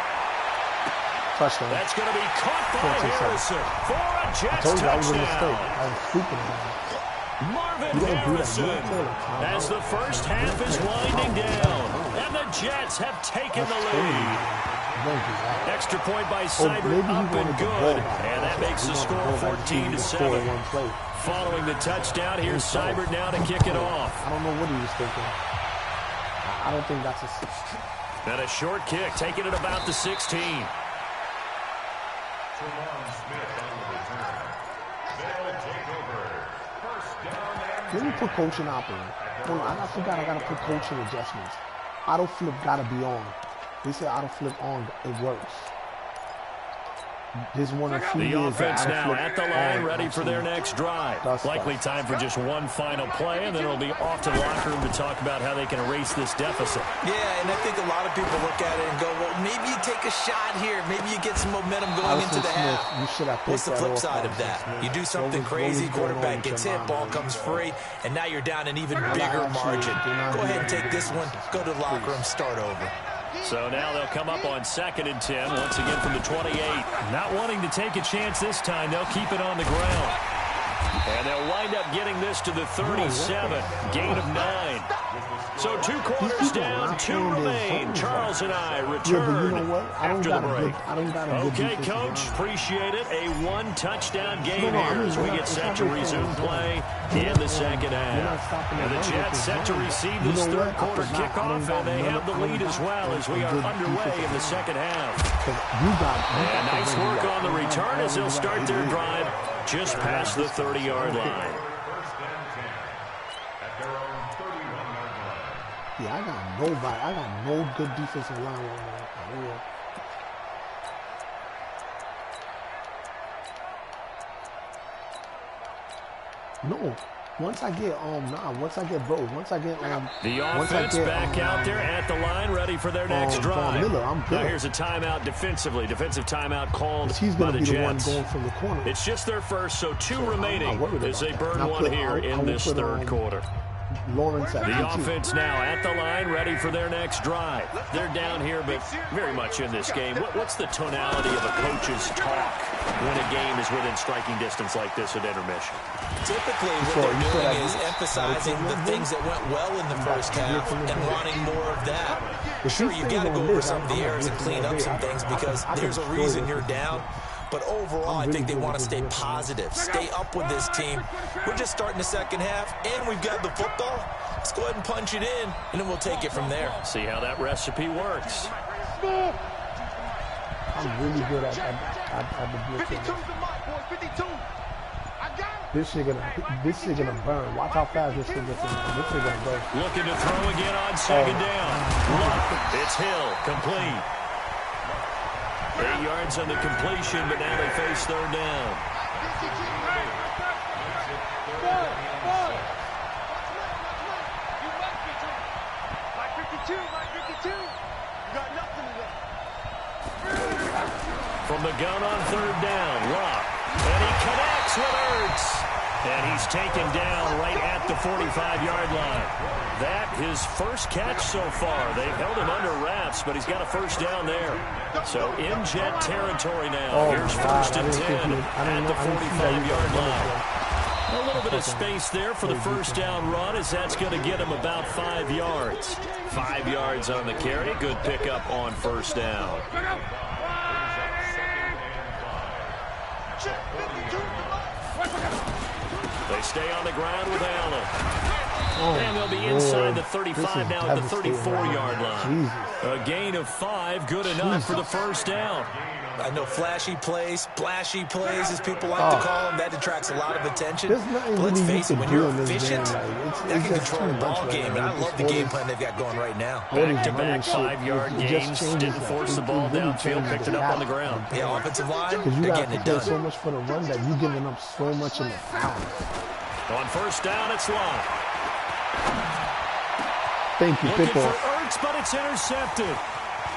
Speaker 3: Touchdown.
Speaker 2: That's going to be caught by Harrison for a Jets
Speaker 3: touchdown. I was a
Speaker 2: touchdown.
Speaker 3: mistake. I was stupid.
Speaker 2: Marvin Harrison as the first half is winding down. And the Jets have taken the lead. Extra point by Seibert up and good. And that makes the score 14-7. Following the touchdown, here's Seibert now to kick it off.
Speaker 3: I don't know what he was thinking. I don't think that's a...
Speaker 2: And a short kick, taking it about the 16.
Speaker 3: Let me put coaching out there. Hold on, I forgot I got to put coaching adjustments. Auto flip got to be on. They say auto flip on, it works. There's one or two
Speaker 2: the
Speaker 3: years
Speaker 2: offense now at the line,
Speaker 3: on.
Speaker 2: ready for their next drive. Likely time for just one final play, and then it'll be off to the locker room to talk about how they can erase this deficit.
Speaker 1: Yeah, and I think a lot of people look at it and go, well, maybe you take a shot here. Maybe you get some momentum going into the half. What's the flip side of that? You do something crazy, quarterback gets hit, ball comes free, and now you're down an even bigger margin. Go ahead and take this one, go to the locker room, start over.
Speaker 2: So now they'll come up on 2nd and 10, once again from the 28. Not wanting to take a chance this time, they'll keep it on the ground. And they'll wind up getting this to the 37, gain of 9. So 2 quarters down, 2 remain. Charles and I return after the break. Okay, Coach, appreciate it. A 1-touchdown game here as we get set to resume play in the second half. And the Jets set to receive this third quarter kickoff, and they have the lead as well as we are underway in the second half. And nice work on the return as they'll start their drive just past the 30-yard line.
Speaker 3: Yeah, I got nobody. I got no good defensive line right now. No. Once I get once I get
Speaker 2: the offense back out there at the line, ready for their next drive.
Speaker 3: Miller, I'm good.
Speaker 2: Now here's a timeout defensively. Defensive timeout called
Speaker 3: by
Speaker 2: the
Speaker 3: Jets.
Speaker 2: The
Speaker 3: one going from the corner.
Speaker 2: It's just their first, so 2 remaining as they burn one here in this third quarter.
Speaker 3: Lawrence at
Speaker 2: the offense now at the line, ready for their next drive. They're down here, but very much in this game. What's the tonality of a coach's talk when a game is within striking distance like this at intermission?
Speaker 1: Typically, what they're doing is emphasizing the things that went well in the first half and wanting more of that. Sure, you got to go over some of the errors and clean up some things because there's a reason you're down. But overall, I think they want to stay positive, stay up with this team. We're just starting the second half, and we've got the football. Let's go ahead and punch it in, and then we'll take it from there.
Speaker 2: See how that recipe works.
Speaker 3: I'm really good at the blitz. This shit gonna burn. Watch how fast this shit gets in. This shit gonna go.
Speaker 2: Looking to throw again on second down. Look, it's Hill, complete. 8 yards on the completion, but now they face third down. From the gun on third down, Locke. And he connects with Ertz. And he's taken down right at the 45-yard line. That his first catch so far. They've held him under wraps, but he's got a first down there. So in Jet territory now. Here's first and 10 at the 45-yard line. A little bit of space there for the first down run as that's going to get him about 5 yards. 5 yards on the carry. Good pickup on first down. They stay on the ground with Allen. And they'll be inside the 35 now at the 34-yard line.
Speaker 3: Jesus.
Speaker 2: A gain of 5, good enough for the first down.
Speaker 1: I know flashy plays, splashy plays, as people like to call them. That detracts a lot of attention. But let's face it, when you're efficient, that can control a ball game. And I love the game plan they've got going right now.
Speaker 2: Back-to-back 5-yard gains. Didn't force the ball downfield, picked it up on the ground.
Speaker 1: Yeah, offensive line,
Speaker 3: Because you
Speaker 1: they're
Speaker 3: got
Speaker 1: getting
Speaker 3: to
Speaker 1: it
Speaker 3: play
Speaker 1: done.
Speaker 3: so much for the run that you're giving up so much in the foul.
Speaker 2: On first down, it's Long.
Speaker 3: Thank you,
Speaker 2: Looking
Speaker 3: pick
Speaker 2: for
Speaker 3: off.
Speaker 2: Ertz, but it's intercepted.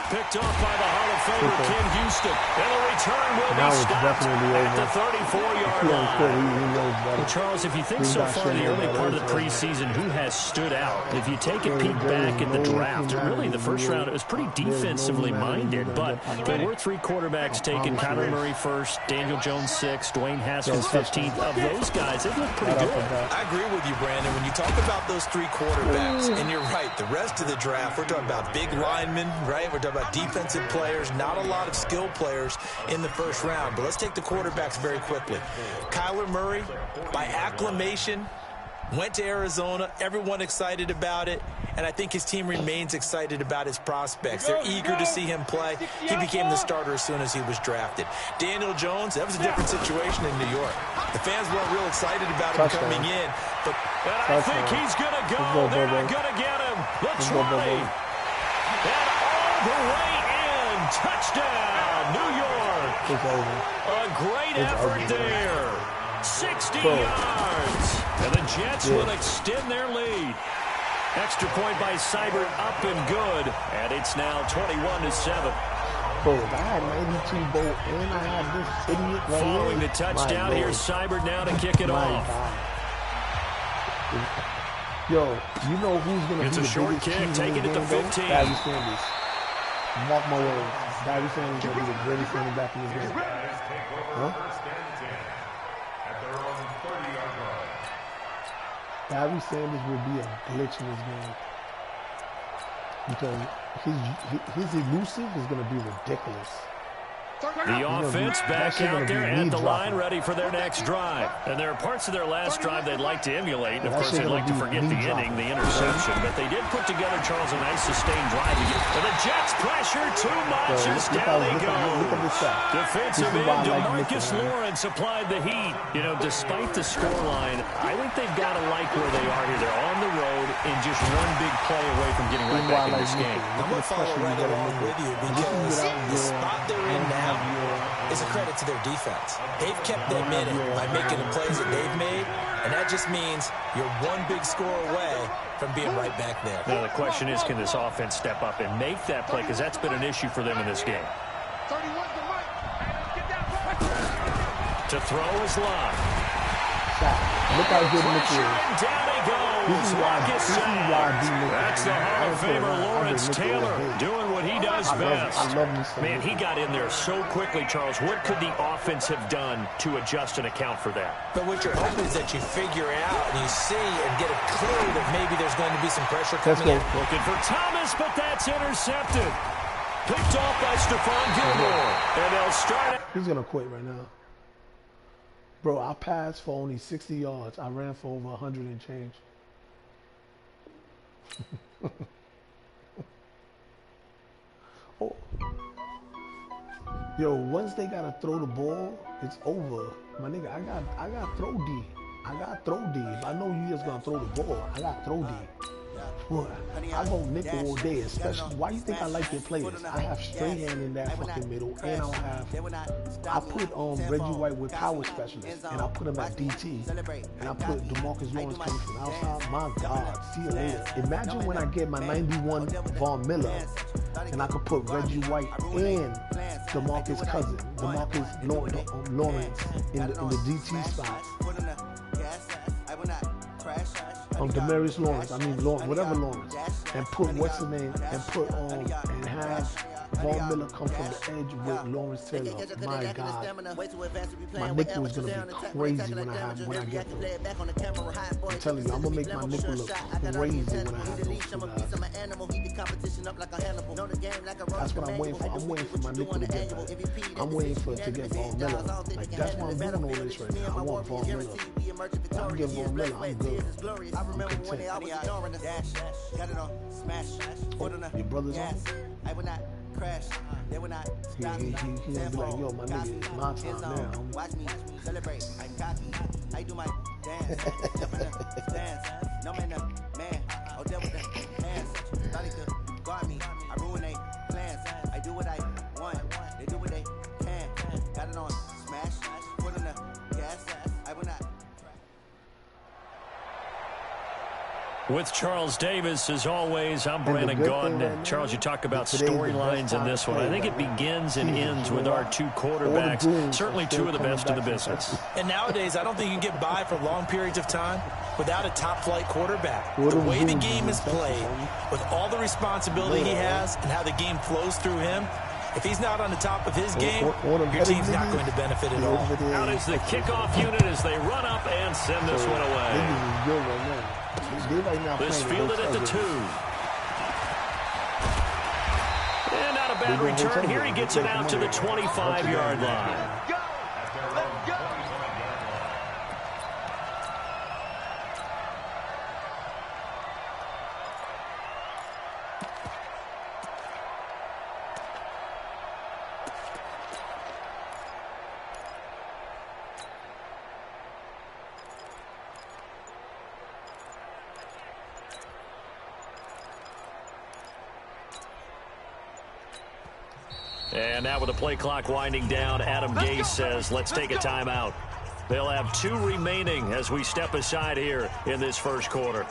Speaker 2: Picked off by the Hall of Famer Ken Houston. And the return will
Speaker 3: Now
Speaker 2: be
Speaker 3: it's
Speaker 2: stopped
Speaker 3: definitely
Speaker 2: at the
Speaker 3: over.
Speaker 2: 34-yard
Speaker 3: He
Speaker 2: line.
Speaker 3: knows better.
Speaker 2: Charles, if you think so far the early part of the preseason, who has stood out? If you take a peek back at the draft, really the first round, it was pretty defensively minded, but there were 3 quarterbacks taken. Kyler Murray first, Daniel Jones 6th, Dwayne Haskins 15th. Of those guys, they look pretty good.
Speaker 1: I agree with you, Brandon. When you talk about those 3 quarterbacks, and you're right, the rest of the draft, we're talking about big linemen, right? We're talking about defensive players, not a lot of skill players in the first round. But let's take the quarterbacks very quickly. Kyler Murray, by acclamation, went to Arizona. Everyone excited about it. And I think his team remains excited about his prospects. They're eager to see him play. He became the starter as soon as he was drafted. Daniel Jones, that was a different situation in New York. The fans weren't real excited about him coming in. But
Speaker 2: I think he's going to go. They're not going to get him. The try. And all the way in. Touchdown, New York.
Speaker 3: It's over.
Speaker 2: A great effort there. 60 yards. And the Jets will extend their lead. Extra point by Seibert, up and good. And it's now 21-7.
Speaker 3: Bro, if I had 92 Bolt and I had this idiot right
Speaker 2: Following
Speaker 3: here,
Speaker 2: the touchdown,
Speaker 3: my
Speaker 2: here's Seibert now to kick it
Speaker 3: My
Speaker 2: off.
Speaker 3: God. Yo, you know who's going to be
Speaker 2: It's
Speaker 3: the
Speaker 2: a short
Speaker 3: biggest
Speaker 2: kick,
Speaker 3: cheese in
Speaker 2: taking
Speaker 3: this
Speaker 2: it to
Speaker 3: game,
Speaker 2: 15.
Speaker 3: though? Barry Sanders. Mark my words. Barry Sanders going to be the greatest running back in this game. Huh? Barry Sanders will be a glitch in this game. Because his elusive is going to be ridiculous.
Speaker 2: The offense back out there at the line, ready for their next drive. And there are parts of their last drive they'd like to emulate. Of course, they'd like to forget the ending, the interception. But they did put together, Charles, a nice sustained drive. And the Jets pressure too much as down they go. Defensive end DeMarcus Lawrence applied the heat. You know, despite the scoreline, I think they've got to like where they are here. They're on the road and just one big play away from getting right back in this game.
Speaker 1: I'm going to follow right along with you because the spot they're in now is a credit to their defense. They've kept them in it by making the plays that they've made, and that just means you're one big score away from being right back there.
Speaker 2: Now, the question is, can this offense step up and make that play? Because that's been an issue for them in this game. To throw is Love.
Speaker 3: Look how good Mitchell is.
Speaker 2: Down he goes. That's the Hall of Famer Lawrence Taylor doing what he does best.
Speaker 3: I love me some.
Speaker 2: Man, he got in there so quickly, Charles. What could the offense have done to adjust and account for that?
Speaker 1: But what you're hoping is that you figure out and you see and get a clue that maybe there's going to be some pressure coming in.
Speaker 2: Looking for Thomas, but that's intercepted. Picked off by Stephon Gilmore. And they'll start it.
Speaker 3: He's going to quit right now. Bro, I passed for only 60 yards. I ran for over 100 and change. Oh. Yo, once they gotta throw the ball, it's over. My nigga, I got throw D. I got throw D. If I know you just gonna throw the ball, I got throw D. What? I go nickel all day, especially. Why you think I like your players? I have straight hand in that fucking middle, and I put Reggie White with power specialist, and I put him at DT, and I put DeMarcus Lawrence coming from outside. My God, see you later. Imagine when I get my 91 Von Miller, and I could put Reggie White and DeMarcus cousin, DeMarcus Lawrence in the DT spot. Demarius Lawrence, whatever Lawrence, and put what's the name, and put and have Von Miller come from the edge with Lawrence Taylor. My God. My nickel is going to be crazy when I get those. I'm telling you, I'm going to make my nickel look crazy when I have those two guys. That's what I'm waiting for. I'm waiting for my nickel to get better. I'm waiting for it to get Von Miller. Like, that's why I'm doing all this right now. I want Von Miller. I'll give Von Miller. I'm good. I'm content. Your brother's on?
Speaker 6: I would not crash. They would not stop me.
Speaker 3: He gonna be like, yo, my nigga, it's my time now.
Speaker 6: Watch me celebrate. I'm cocky. I do my dance. Jump in the stands. No man, man. I'll deal with the hands. Nobody could guard me. I ruin they plans. I do what I want. They do what they can. Got it on smash. Put on the gas. I will not.
Speaker 2: With Charles Davis, as always, I'm Brandon Gaudin. Charles, you talk about storylines in this one. I think it begins and ends with our two quarterbacks, certainly two of the best in the business.
Speaker 1: And nowadays, I don't think you can get by for long periods of time without a top-flight quarterback. The way the game is played, with all the responsibility he has and how the game flows through him, if he's not on the top of his game, your team's not going to benefit at all.
Speaker 2: Out is the kickoff unit as they run up and send this one away. This fielded at the 2. And not a bad return here. He gets it out to the 25-yard line. And now with the play clock winding down, Adam Gase says, let's take a timeout. They'll have 2 remaining as we step aside here in this first quarter.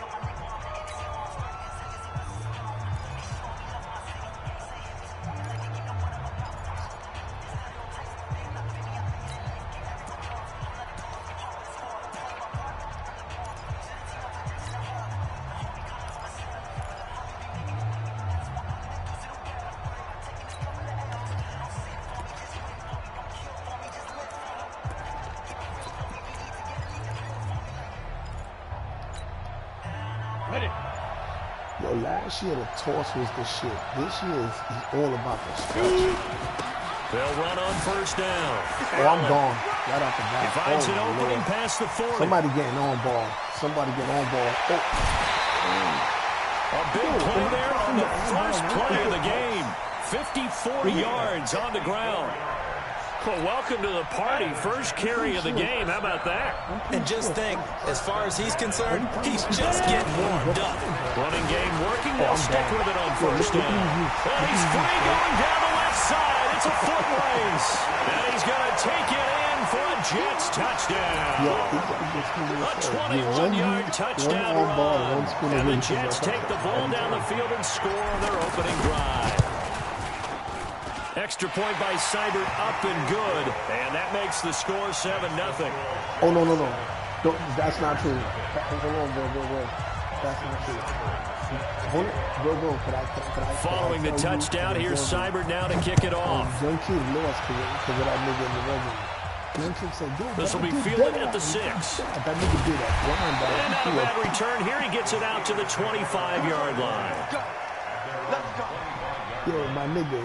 Speaker 3: Yo, last year the toss was the shit. This year is all about the stretch.
Speaker 2: They'll run on first down.
Speaker 3: Oh, I'm gone. Right off the bat.
Speaker 2: He finds an opening past the 40.
Speaker 3: Somebody getting on ball. Somebody getting on ball.
Speaker 2: A big play there on the first play of the game. 54 yards on the ground. Well, welcome to the party. First carry of the game. How about that?
Speaker 1: And just think, as far as he's concerned, he's just getting warmed up.
Speaker 2: Running game working. They'll stick with it on first down. And he's free going down the left side. It's a foot race. And he's going to take it in for a Jets touchdown. A 21-yard touchdown run. And the Jets take the ball down the field and score on their opening drive. Extra point by Seibert, up and good. And that makes the score 7-0.
Speaker 3: Oh, no. That's not true. Hold on, bro. That's not true. Hold it. Bro. Could I
Speaker 2: Following the touchdown, here's Seibert now to kick it off.
Speaker 3: Young kid lost because of that nigga in the resume. Young kid said,
Speaker 2: this will be fielded at the 6.
Speaker 3: That nigga did that.
Speaker 2: And not a bad return here. He gets it out to the 25-yard line.
Speaker 3: Yo, my nigga.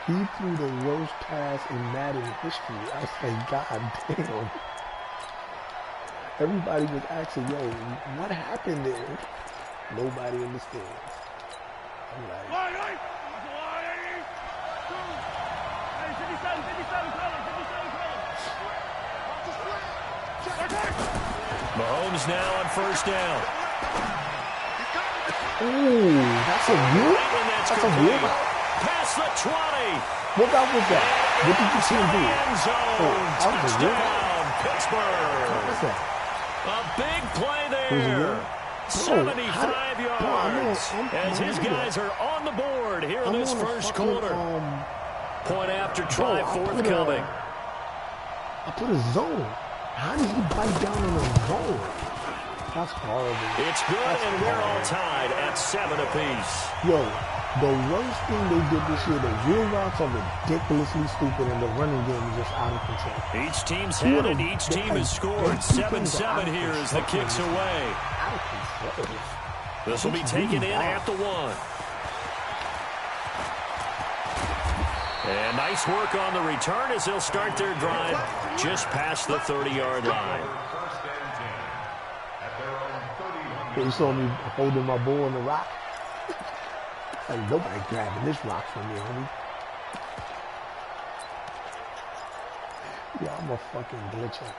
Speaker 3: He threw the worst pass in Madden history. I said, God damn. Everybody was asking, yo, what happened there? Nobody understands. I'm like...
Speaker 2: Mahomes now on first down.
Speaker 3: Ooh, that's a whoop? That's a whoop?
Speaker 2: Past the 20.
Speaker 3: What was that? What did you see him do?
Speaker 2: Touchdown, Pittsburgh.
Speaker 3: What was that?
Speaker 2: A big play there. 75 yards. As his guys are on the board here in this first quarter. Point after try forthcoming.
Speaker 3: I put a zone. How did he bite down in a zone? That's horrible.
Speaker 2: It's good, and we're all tied at 7 apiece.
Speaker 3: Yo, the worst thing they did this year, the wheel routes are ridiculously stupid, and the running game is just out of control.
Speaker 2: Each team's had it. Each team has scored. 7-7 here as the kick's away.
Speaker 3: Out of control.
Speaker 2: This will be taken in at the 1. And nice work on the return as they'll start their drive just past the 30-yard line.
Speaker 3: You saw me holding my ball in the rock. Like, nobody grabbing this rock from me, homie. Yeah, I'm a fucking glitcher.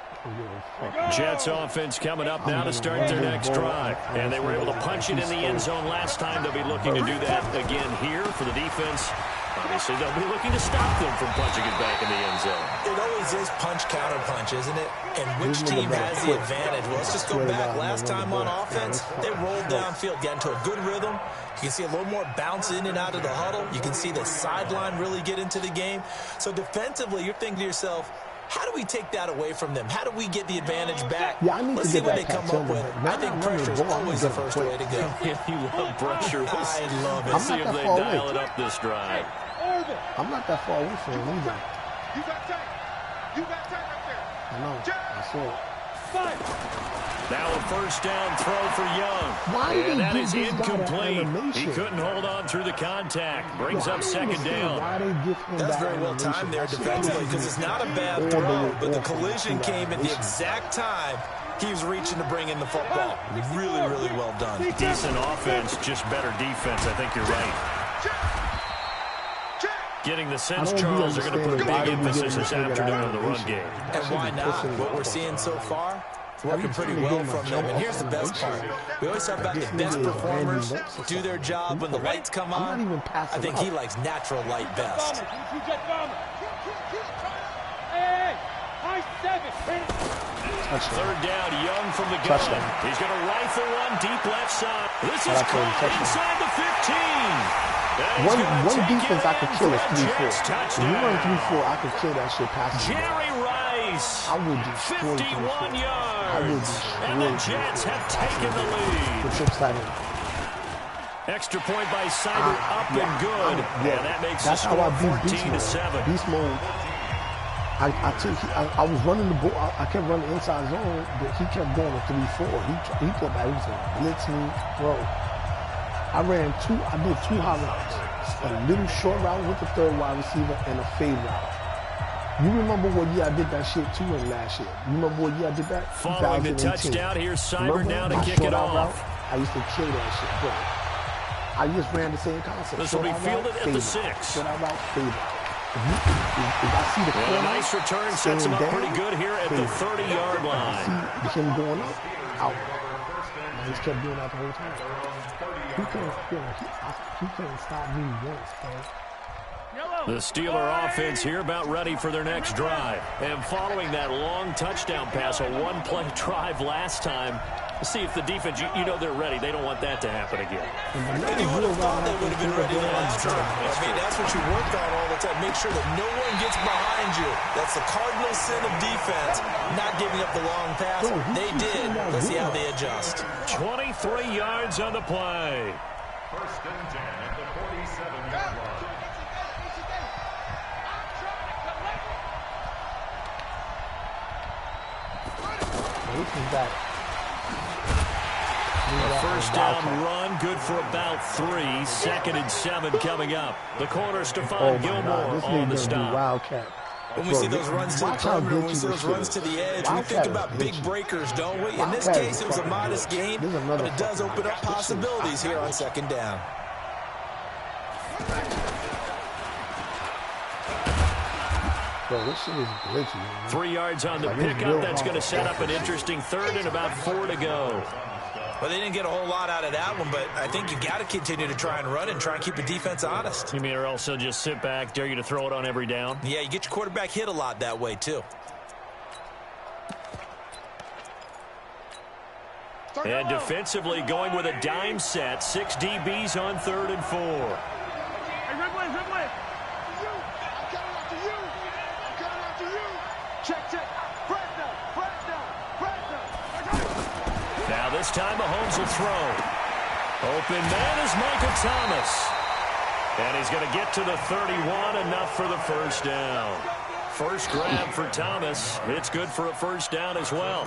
Speaker 2: Jets offense coming up now to start their next drive. And they were able to punch it in the end zone last time. They'll be looking to do that again here for the defense. Obviously, they'll be looking to stop them from punching it back in the end zone.
Speaker 1: It always is punch-counter-punch, isn't it? And which team has the advantage? Well, let's just go back. Last time on offense, they rolled downfield, got into a good rhythm. You can see a little more bounce in and out of the huddle. You can see the sideline really get into the game. So defensively, you're thinking to yourself, how do we take that away from them? How do we get the advantage back?
Speaker 3: Yeah, I need
Speaker 1: Let's
Speaker 3: to
Speaker 1: see
Speaker 3: get
Speaker 1: what
Speaker 3: that
Speaker 1: they come up with. I think pressure is always the first way to go.
Speaker 2: You love pressure.
Speaker 1: I love it.
Speaker 2: Let's see if they dial it up this drive.
Speaker 3: I'm not that far away from him either.
Speaker 4: You got time. You got time up there.
Speaker 3: I know. I saw it.
Speaker 2: Now a first down throw for Young.
Speaker 3: Why did
Speaker 2: and
Speaker 3: they
Speaker 2: that
Speaker 3: give
Speaker 2: is
Speaker 3: this guy
Speaker 2: incomplete.
Speaker 3: that animation?
Speaker 2: He couldn't hold on through the contact. Brings up second down.
Speaker 3: Why they give him
Speaker 1: That's
Speaker 3: that
Speaker 1: very well
Speaker 3: animation?
Speaker 1: timed there
Speaker 3: That shit
Speaker 1: defensively
Speaker 3: is
Speaker 1: because it's not a
Speaker 3: crazy.
Speaker 1: bad
Speaker 3: All
Speaker 1: throw,
Speaker 3: the way
Speaker 1: but the
Speaker 3: off
Speaker 1: collision
Speaker 3: of
Speaker 1: came at the
Speaker 3: animation.
Speaker 1: exact time he was reaching to bring in the football. Really, really well done.
Speaker 2: Decent offense, just better defense. I think you're right. Getting the sense Charles are going to put a big emphasis this afternoon on the run game.
Speaker 1: And why not? What we're seeing so far, it's working pretty well from them. And here's the best part. We always talk about the best performers do their job when the lights come on. I think he likes natural light best.
Speaker 2: Third down, Young from the gun. He's going to rifle one deep left side. This is caught inside the 15.
Speaker 3: One defense I could kill is 3-4. When you run 3-4, I could kill that shit past me.
Speaker 2: Jerry Rice,
Speaker 3: I would destroy
Speaker 2: 51
Speaker 3: I would
Speaker 2: yards.
Speaker 3: destroy
Speaker 2: And the Jets have taken the lead.
Speaker 3: The trip side in.
Speaker 2: Extra point by Cyber up and good. And that makes the score 14-7.
Speaker 3: Beast mode. I was running the ball. I kept running inside zone, but he kept going to 3-4. He thought that he was going to blitz me, bro. I did two hot routes. A little short route with the third wide receiver and a fade route. You remember what year I did that shit too in last year? You remember what year I did that?
Speaker 2: Following the touchdown, here's Cyber now to kick it off.
Speaker 3: I used to kill that shit, bro. I just ran the same concept.
Speaker 2: This will be fielded at the 6.
Speaker 3: Short route, fade route. If I see the corner,
Speaker 2: a nice return sets him up pretty good here at the 30-yard line.
Speaker 3: I see him going up, out. I just kept doing that the whole time. He couldn't stop me once, bro.
Speaker 2: The Steeler offense here about ready for their next drive. And following that long touchdown pass, a one-play drive last time, see if the defense, you know they're ready. They don't want that to happen again.
Speaker 1: And you would have thought they would have been ready last time. I mean, that's what you work on all the time. Make sure that no one gets behind you. That's the cardinal sin of defense, not giving up the long pass. They did. Let's see how they adjust.
Speaker 2: 23 yards on the play.
Speaker 5: First and 10 at the 47-yard line.
Speaker 2: A first down run, good for about 3. 2nd and 7 coming up. The corner, Stephon Gilmore on the stop.
Speaker 3: Wildcat.
Speaker 1: When we see those runs to the perimeter, when we see those runs to the edge, we think about big breakers, don't we? In this case, it was a modest gain, but it does open up possibilities here on 2nd down.
Speaker 3: Bro, this shit is glitchy, man.
Speaker 2: 3 yards on the pickup. That's going to set up an interesting 3rd and about 4 to go.
Speaker 1: Well, they didn't get a whole lot out of that one, but I think you got to continue to try and run and try and keep the defense honest.
Speaker 2: You mean or else they'll just sit back, dare you to throw it on every down?
Speaker 1: Yeah, you get your quarterback hit a lot that way, too.
Speaker 2: And defensively going with a dime set. 6 DBs on 3rd and 4.
Speaker 4: Hey, Ridley. I'm coming after you. Check.
Speaker 2: Now this time, Mahomes will throw. Open man is Michael Thomas. And he's going to get to the 31, enough for the first down. First grab for Thomas. It's good for a first down as well.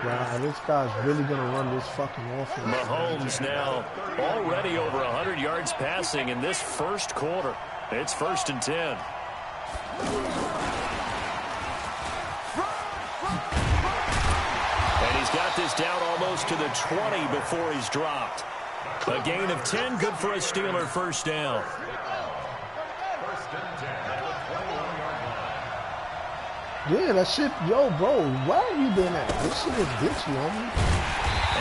Speaker 3: Wow, this guy's really going to run this fucking offense.
Speaker 2: Mahomes now already over 100 yards passing in this first quarter. It's 1st and 10. And he's got this down almost to the 20 before he's dropped. A gain of 10, good for a Steeler first down.
Speaker 3: Yeah, that shit, yo, bro, where have you been at? This shit is ditchy, homie.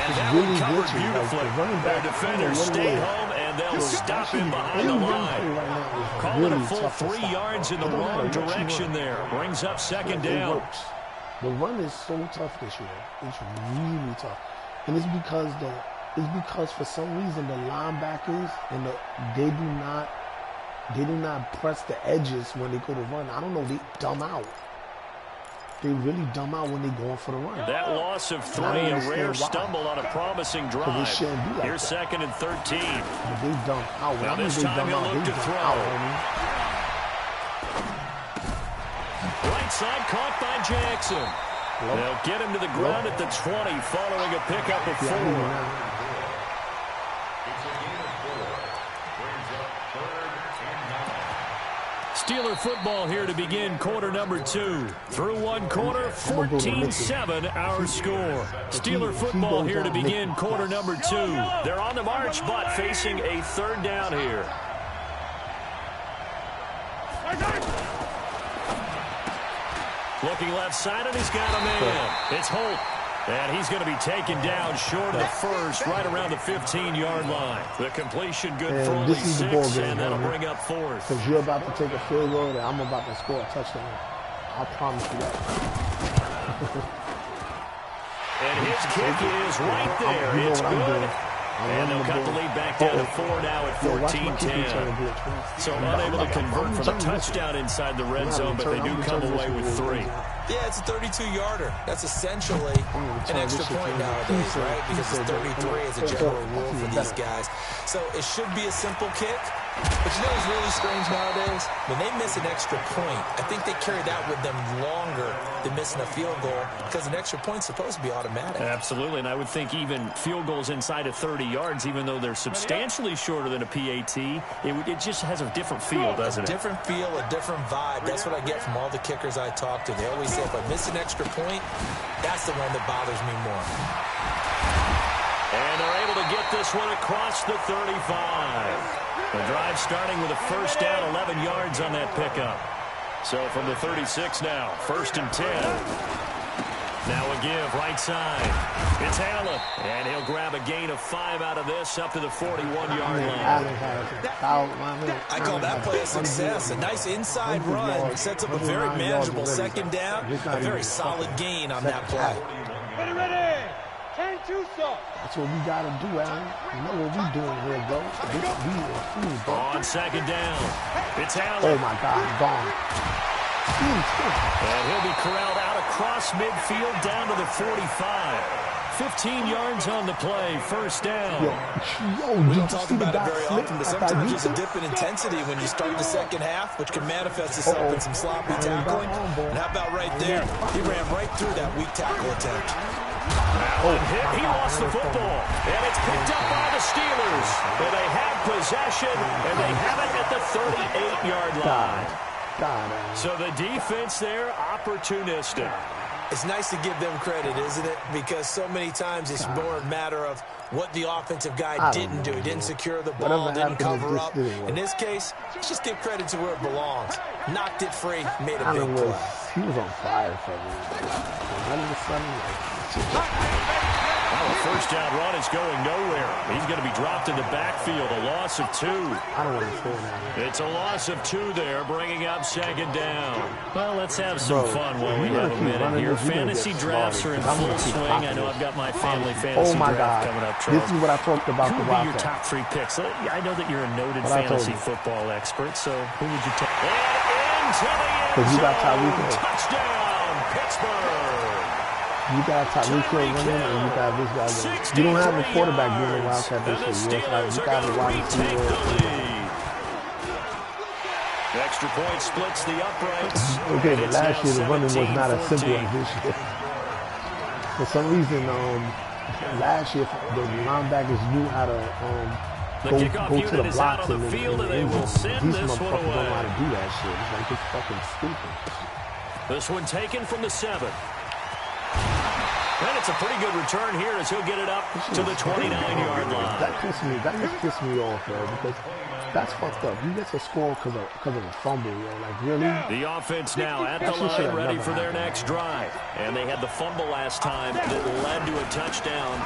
Speaker 2: And that
Speaker 3: really
Speaker 2: one covered
Speaker 3: ditchy.
Speaker 2: beautifully.
Speaker 3: Like,
Speaker 2: Their defenders stay home, and they'll stop him behind the line. Call it a full 3 yards in the wrong direction there. Brings up second down.
Speaker 3: The run is so tough this year. It's really tough. And it's because for some reason the linebackers and they do not press the edges when they go to run. I don't know, they dumb out. They really dumb out when they going for the run.
Speaker 2: That loss of 3, a rare stumble on a promising drive.
Speaker 3: Like
Speaker 2: Here's 2nd and 13.
Speaker 3: But they dumb out.
Speaker 2: Now this time he'll look to throw. Right side caught by Jackson. They'll get him to the ground at the 20 following a pickup of 4. Steeler football here to begin quarter number 2. Through one quarter, 14-7 our score. Steeler football here to begin quarter number 2. They're on the march, but facing a third down here. Looking left side, and he's got a man. It's Holt. And he's going to be taken down short of the first, right around the 15-yard line. The completion good for only 6, and that'll bring up 4th.
Speaker 3: Because you're about to take a field goal, and I'm about to score a touchdown. I promise you that.
Speaker 2: And his kick is right there. It's good. And they'll cut the lead back down to 4 now at 14-10. So unable to convert from a touchdown inside the red zone, but they do come away with 3.
Speaker 1: Yeah, it's a 32-yarder. That's essentially an extra point nowadays, right? Because it's 33 as a general rule for these guys. So it should be a simple kick. But you know what's really strange nowadays? When they miss an extra point, I think they carry that with them longer than missing a field goal because an extra point's supposed to be automatic.
Speaker 2: Absolutely, and I would think even field goals inside of 30 yards, even though they're substantially shorter than a PAT, it just has a different feel, doesn't it?
Speaker 1: A different feel, a different vibe. That's what I get from all the kickers I talk to. They always say, if I miss an extra point, that's the one that bothers me more.
Speaker 2: And they're able to get this one across the 35. The drive starting with a first down, 11 yards on that pickup. So from the 36 now, 1st and 10. Now a give, right side. It's Allen, and he'll grab a gain of 5 out of this up to the 41-yard line.
Speaker 1: I call that play a success. A nice inside run. Sets up a very manageable second down. A very solid gain on that play.
Speaker 4: Ready. 10-2, sir.
Speaker 3: That's what we got to do, Allen. You know what we doing here, bro.
Speaker 2: On second down, it's Allen.
Speaker 3: Oh, my God, gone.
Speaker 2: And he'll be corralled out across midfield down to the 45. 15 yards on the play, first down.
Speaker 1: We don't talk about it very often, but sometimes there's a dip in intensity when you start the second half, which can manifest itself in some sloppy tackling. And how about right there? He ran right through that weak tackle attempt.
Speaker 2: Allen hit. He lost the football. And it's picked up by the Steelers. And they have possession, and they have it at the 38-yard line. So the defense there, opportunistic.
Speaker 1: It's nice to give them credit, isn't it? Because so many times it's more a matter of what the offensive guy didn't do. He didn't secure the ball, didn't cover up. In this case, let's just give credit to where it belongs. Knocked it free, made a big play.
Speaker 3: He was on fire for me. All of a sudden,
Speaker 2: Now a first down run is going nowhere. He's going to be dropped in the backfield. A loss of 2.
Speaker 3: I don't understand that.
Speaker 2: It's a loss of 2 there, bringing up second down. Well, let's have some fun while we have a minute here. Fantasy drafts are in full swing. I know I've got my family fantasy draft coming up, Charles.
Speaker 3: This is what I talked about.
Speaker 2: Who would be your top 3 picks? I know that you're a noted fantasy football expert, so who would you take? And into the end zone. Touchdown, Pittsburgh.
Speaker 3: You got Tyreek Hill running, and you got this guy running. You don't have a quarterback doing a wildcat this year. You got a wide receiver.
Speaker 2: The extra point splits the uprights.
Speaker 3: Okay, but last year the running was not as simple as this year. For some reason, last year the linebackers knew how to go to the blocks and these motherfuckers don't know how to do that shit. It's like it's fucking stupid.
Speaker 2: This one taken from the 7. And it's a pretty good return here as he'll get it up to the 29-yard line.
Speaker 3: That just pissed me off, yo, because that's fucked up. You get to score because of a fumble, yo. Like, really?
Speaker 2: The offense now at the line, ready for their next drive. And they had the fumble last time that led to a touchdown.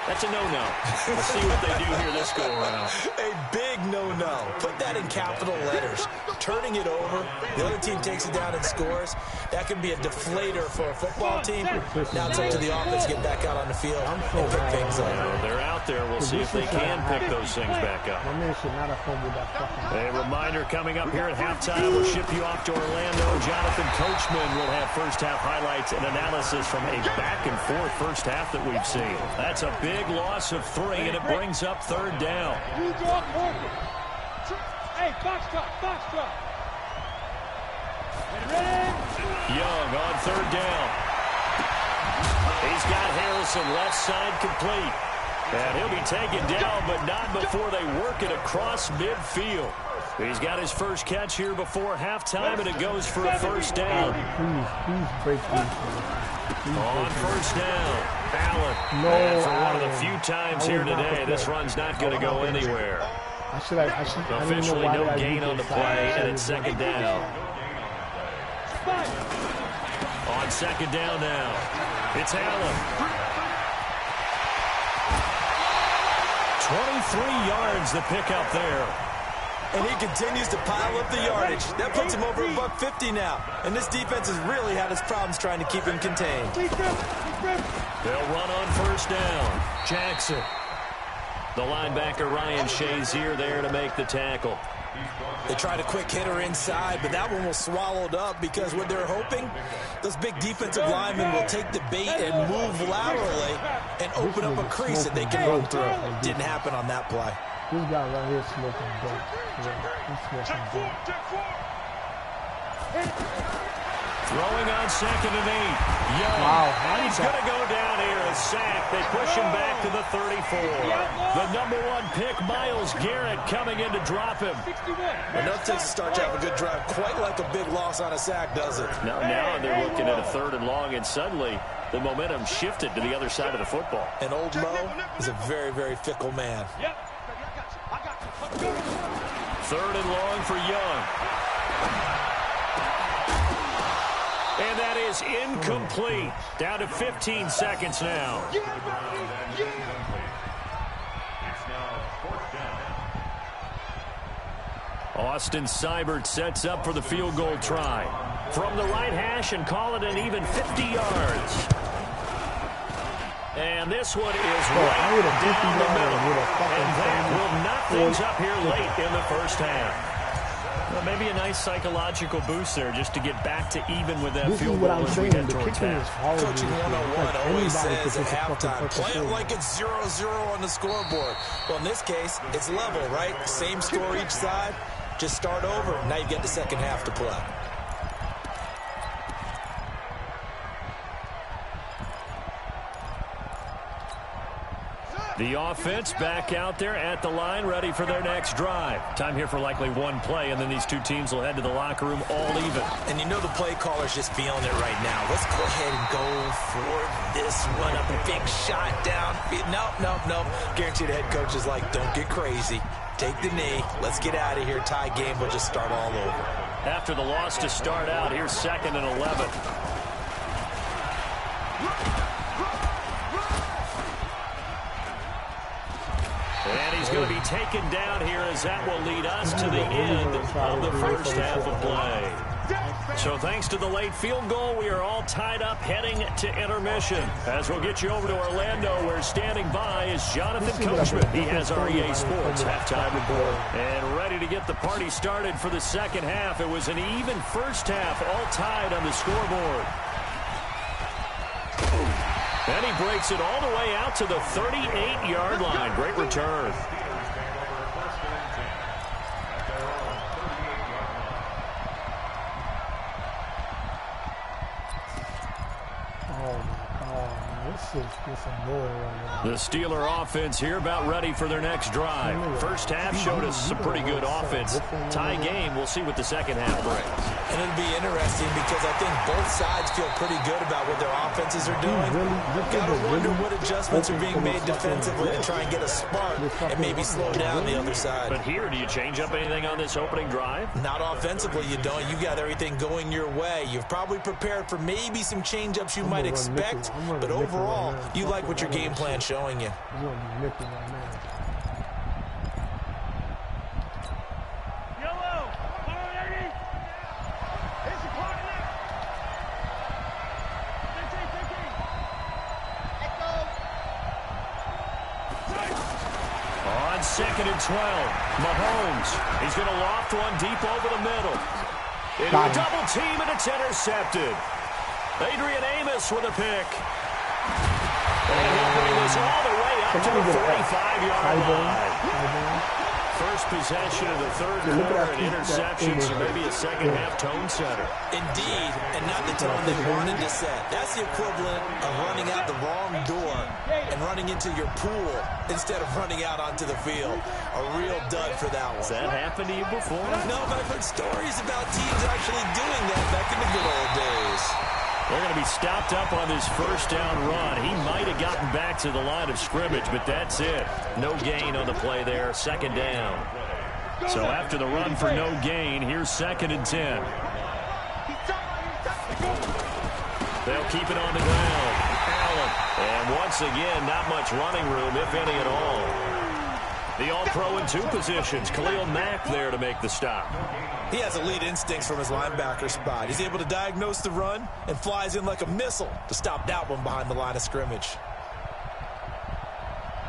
Speaker 2: That's a no-no. We'll see what they do here this go-around.
Speaker 1: A big no-no. Put that in capital letters. Turning it over, the other team takes it down and scores. That can be a deflator for a football team. Now it's up to the offense to get back out on the field and pick things up.
Speaker 2: They're out there. We'll see if they can pick those things back up.
Speaker 3: My man should not have fumbled that fucking.
Speaker 2: A reminder coming up here at halftime. We'll ship you off to Orlando. Jonathan Coachman will have first-half highlights and analysis from a back-and-forth first half that we've seen. That's a big loss of 3, and it brings up 3rd down.
Speaker 4: Hey, box drop.
Speaker 2: Young on 3rd down. He's got Harrison left side complete. And he'll be taken down, but not before they work it across midfield. He's got his first catch here before halftime, and it goes for a first down.
Speaker 3: Please break these.
Speaker 2: On first down, Allen. And for one of the few times here today, this run's not going to go anywhere. Officially no gain on the play, and it's 2nd down. On 2nd down now, it's Allen. 23 yards the pickup there.
Speaker 1: And he continues to pile up the yardage. That puts him over $150 now. And this defense has really had its problems trying to keep him contained.
Speaker 2: They'll run on first down. Jackson. The linebacker Ryan Shazier there to make the tackle.
Speaker 1: They tried a quick hitter inside, but that one was swallowed up because what they're hoping, those big defensive linemen will take the bait and move laterally and open up a crease that they can run through. Didn't happen on that play.
Speaker 3: This guy right here smoking dope. He's smoking dope.
Speaker 2: Throwing on 2nd and 8. Young.
Speaker 3: Wow.
Speaker 2: And he's going to go down here. A sack. They push him back to the 34. The number 1 pick, Myles Garrett, coming in to drop him.
Speaker 1: Enough takes to start to have a good drive. Quite like a big loss on a sack, does it?
Speaker 2: Now they're looking at a 3rd and long, and suddenly the momentum shifted to the other side of the football.
Speaker 1: And old Mo is a very, very fickle man.
Speaker 2: 3rd and long for Young. And that is incomplete. Down to 15 seconds now. Austin Seibert sets up for the field goal try. From the right hash and call it an even 50 yards. And this one is right down the middle. And that will knock things up here late in the first half. Well, maybe a nice psychological boost there just to get back to even with that field goal as we get towards half.
Speaker 1: Coaching 101 always says at halftime, play it like it's 0-0 on the scoreboard. Well, in this case, it's level, right? Same score each side. Just start over. Now you get the second half to play.
Speaker 2: The offense back out there at the line, ready for their next drive. Time here for likely one play, and then these two teams will head to the locker room all even.
Speaker 1: And you know the play caller's just feeling it right now. Let's go ahead and go for this one. A big shot down. Nope. Guarantee the head coach is like, don't get crazy. Take the knee. Let's get out of here. Tie game. We'll just start all over.
Speaker 2: After the loss to start out, here's 2nd and 11. And he's going to be taken down here as that will lead us to the end of the first half of play. So thanks to the late field goal, we are all tied up heading to intermission. As we'll get you over to Orlando, where standing by is Jonathan Coachman. He has our EA Sports halftime report. And ready to get the party started for the second half. It was an even first half, all tied on the scoreboard. And he breaks it all the way out to the 38-yard line. Great return. The Steeler offense here about ready for their next drive. First half showed us some pretty good offense. Tie game, we'll see what the second half brings.
Speaker 1: And it'll be interesting because I think both sides feel pretty good about what their offenses are doing. Got to wonder what adjustments are being made defensively to try and get a spark and maybe slow down the other side.
Speaker 2: But here, do you change up anything on this opening drive?
Speaker 1: Not offensively, you don't. You got everything going your way. You've probably prepared for maybe some change-ups you might expect, but overall, you like what your game plan's showing you.
Speaker 2: On 2nd and 12, Mahomes. He's going to loft one deep over the middle. Into a double team, and it's intercepted. Adrian Amos with a pick. And he'll bring this all the way up to the 45-yard line. First possession of the third quarter, an interception, so maybe a second-half tone setter.
Speaker 1: Indeed, and not the tone they wanted to set. That's the equivalent of running out the wrong door and running into your pool instead of running out onto the field. A real dud for that one.
Speaker 2: Has that happened to you before?
Speaker 1: No, but I've heard stories about teams actually doing that back in the good old days.
Speaker 2: They're going to be stopped up on this first down run. He might have gotten back to the line of scrimmage, but that's it. No gain on the play there, second down. So after the run for no gain, here's 2nd and 10. They'll keep it on the ground. Allen. And once again, not much running room, if any at all. The all-pro in 2 positions. Khalil Mack there to make the stop.
Speaker 1: He has elite instincts from his linebacker spot. He's able to diagnose the run and flies in like a missile to stop that one behind the line of scrimmage.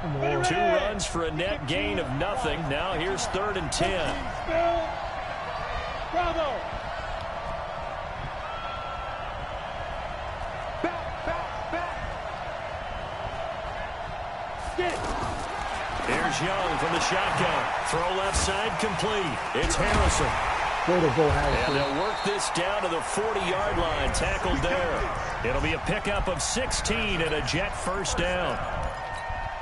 Speaker 2: 2 runs for a net gain of nothing. Now here's 3rd and 10.
Speaker 4: Bravo. Get it.
Speaker 2: Here's Young from the shotgun. Throw left side complete. It's Harrison.
Speaker 3: Way to go, Harrison.
Speaker 2: And they'll work this down to the 40-yard line. Tackled there. It'll be a pickup of 16 and a Jet first down.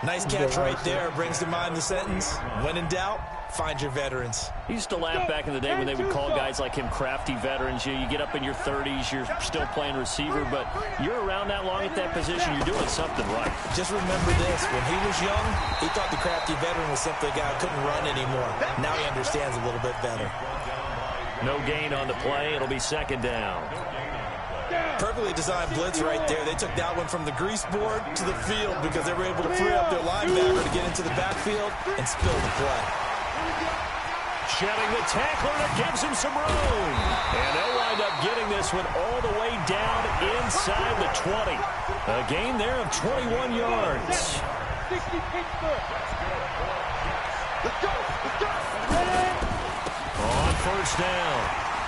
Speaker 1: Nice catch right there. Brings to mind the sentence, when in doubt, find your veterans.
Speaker 2: I used to laugh back in the day when they would call guys like him crafty veterans. You get up in your 30s, you're still playing receiver, but you're around that long at that position, you're doing something right.
Speaker 1: Just remember this. When he was young, he thought the crafty veteran was simply a guy who couldn't run anymore. Now he understands a little bit better.
Speaker 2: No gain on the play. It'll be 2nd down.
Speaker 1: Perfectly designed blitz right there. They took that one from the grease board to the field because they were able to free up their linebacker to get into the backfield and spill the play.
Speaker 2: Shedding the tackler, and it gives him some room. And they'll wind up getting this one all the way down inside the 20. A gain there of 21 yards.
Speaker 4: 60 Pittsburgh. Let's go. Let's go. Ready?
Speaker 2: On first down,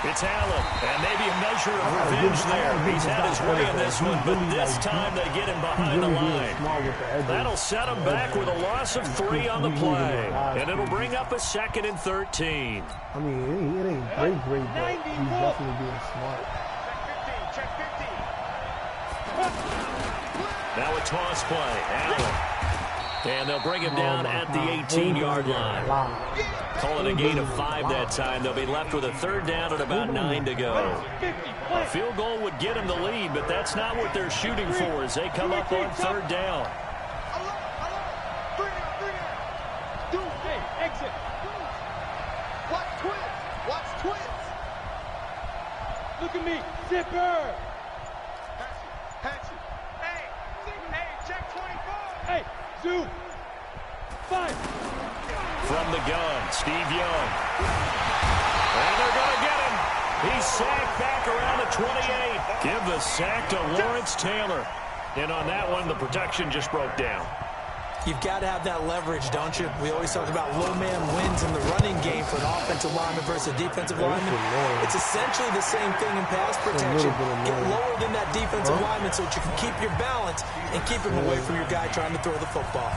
Speaker 2: it's Allen, and maybe a measure of revenge there. He's had his way in this one, but this time they get him behind the line. That'll set him back with a loss of 3 on the play, and it'll bring up a 2nd and 13.
Speaker 3: I mean, it ain't great, but he's definitely being smart.
Speaker 4: Check 15.
Speaker 2: Now a toss play, Allen. And they'll bring him down at the 18-yard line. Call it a gain of 5 that time. They'll be left with a 3rd down and about 9 to go. A field goal would get them the lead, but that's not what they're shooting for as they come up on 3rd down.
Speaker 4: Exit. Watch twins. Watch twins. Look at me. Zipper. Patch it. Hey, check 24. Hey, zoom. 5.
Speaker 2: From the gun, Steve Young. And they're going to get him. He's sacked back around the 28. Give the sack to Lawrence Taylor. And on that one, the protection just broke down.
Speaker 1: You've got to have that leverage, don't you? We always talk about low man wins in the running game for an offensive lineman versus a defensive lineman. It's essentially the same thing in pass protection. Get lower than that defensive lineman so that you can keep your balance and keep him away from your guy trying to throw the football.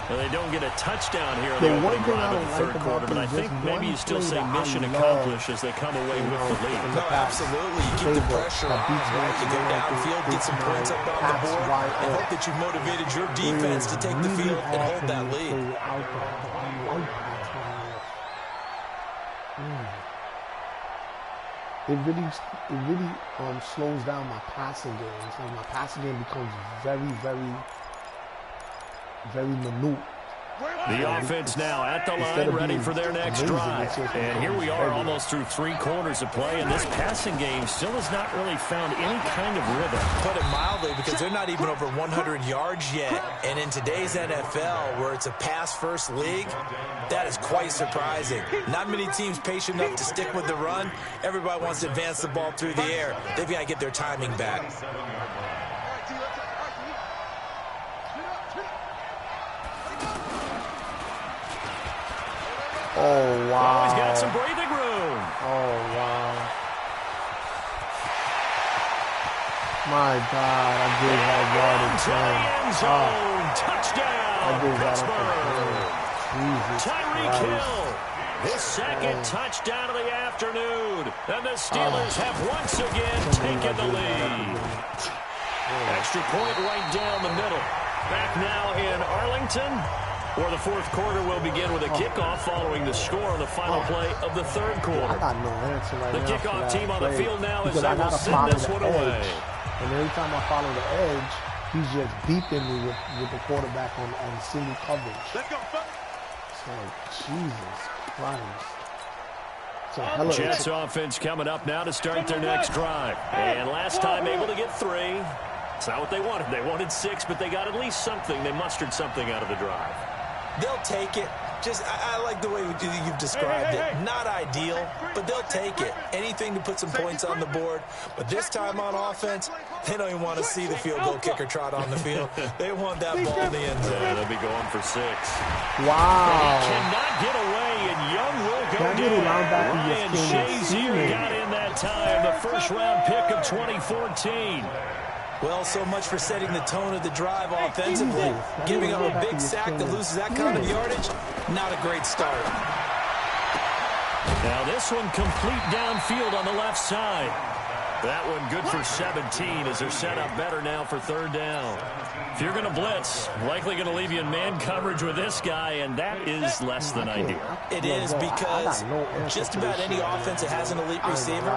Speaker 2: Well, they don't get a touchdown here in the opening drive of the third quarter, but I think maybe you still say mission accomplished as they come away with the lead.
Speaker 1: No, absolutely. You keep the pressure on, right? You go downfield, get some points up on the board, and hope that you've motivated your defense to take the field and hold that lead.
Speaker 3: It really slows down my passing game. It's like my passing game becomes very, very, very minute.
Speaker 2: The offense now at the line, ready for their next drive. And here we are almost through 3 quarters of play, and this passing game still has not really found any kind of rhythm.
Speaker 1: Put it mildly, because they're not even over 100 yards yet. And in today's NFL, where it's a pass-first league, that is quite surprising. Not many teams patient enough to stick with the run. Everybody wants to advance the ball through the air. They've got to get their timing back.
Speaker 3: Oh, wow.
Speaker 2: Oh, he's got some breathing room.
Speaker 3: Oh, wow. My God, I gave that yardage.
Speaker 2: End zone. Touchdown.
Speaker 3: I gave that
Speaker 2: Pittsburgh. Tyreek Hill. His second touchdown of the afternoon. And the Steelers have once again taken the lead. Extra point right down the middle. Back now in Arlington. Or the fourth quarter will begin with a kickoff following the score on the final play of the third quarter.
Speaker 3: I got no answer right
Speaker 2: the
Speaker 3: now. The
Speaker 2: kickoff team on the field now as they
Speaker 3: I
Speaker 2: will send this one away.
Speaker 3: And every time I follow the edge, he's just beeping me with the quarterback on single coverage. Let's go. It's like, Jesus Christ.
Speaker 2: Jets offense coming up now to start their next drive. And last time able to get 3. It's not what they wanted. They wanted 6, but they got at least something. They mustered something out of the drive.
Speaker 1: They'll take it. I like the way you've described it. Not ideal, but they'll take it. Anything to put some points on the board. But this time on offense, they don't even want to see the field goal kicker trot on the field. They want that ball in the end zone.
Speaker 2: Yeah, they'll be going for 6.
Speaker 3: Wow.
Speaker 2: He cannot get away, and Young will go down. Ryan Shazier got in that time, the first-round pick of 2014.
Speaker 1: Well, so much for setting the tone of the drive offensively. Giving up a big sack that loses that kind of yardage, not a great start.
Speaker 2: Now this one complete downfield on the left side. That one good for 17 as they're set up better now for third down. If you're going to blitz, likely going to leave you in man coverage with this guy, and that is less than ideal.
Speaker 1: It is, because just about any offense that has an elite receiver,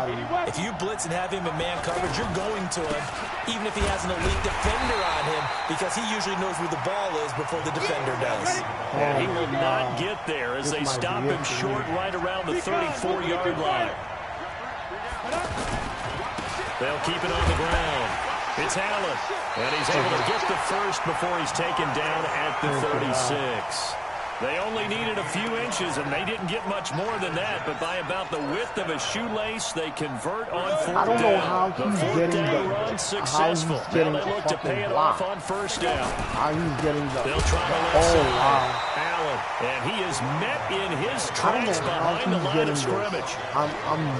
Speaker 1: if you blitz and have him in man coverage, you're going to him, even if he has an elite defender on him, because he usually knows where the ball is before the defender does.
Speaker 2: And he will not get there as they stop him short right around the 34-yard line. They'll keep it on the ground. It's Allen, and he's able to get the first before he's taken down at the 36. They only needed a few inches, and they didn't get much more than that, but by about the width of a shoelace, they convert on fourth down.
Speaker 3: I don't know how he's getting the
Speaker 2: run successful. Now they look to pay it off on first down.
Speaker 3: How he's getting the...
Speaker 2: They'll try to let Allen, and he is met in his tracks behind the line of scrimmage.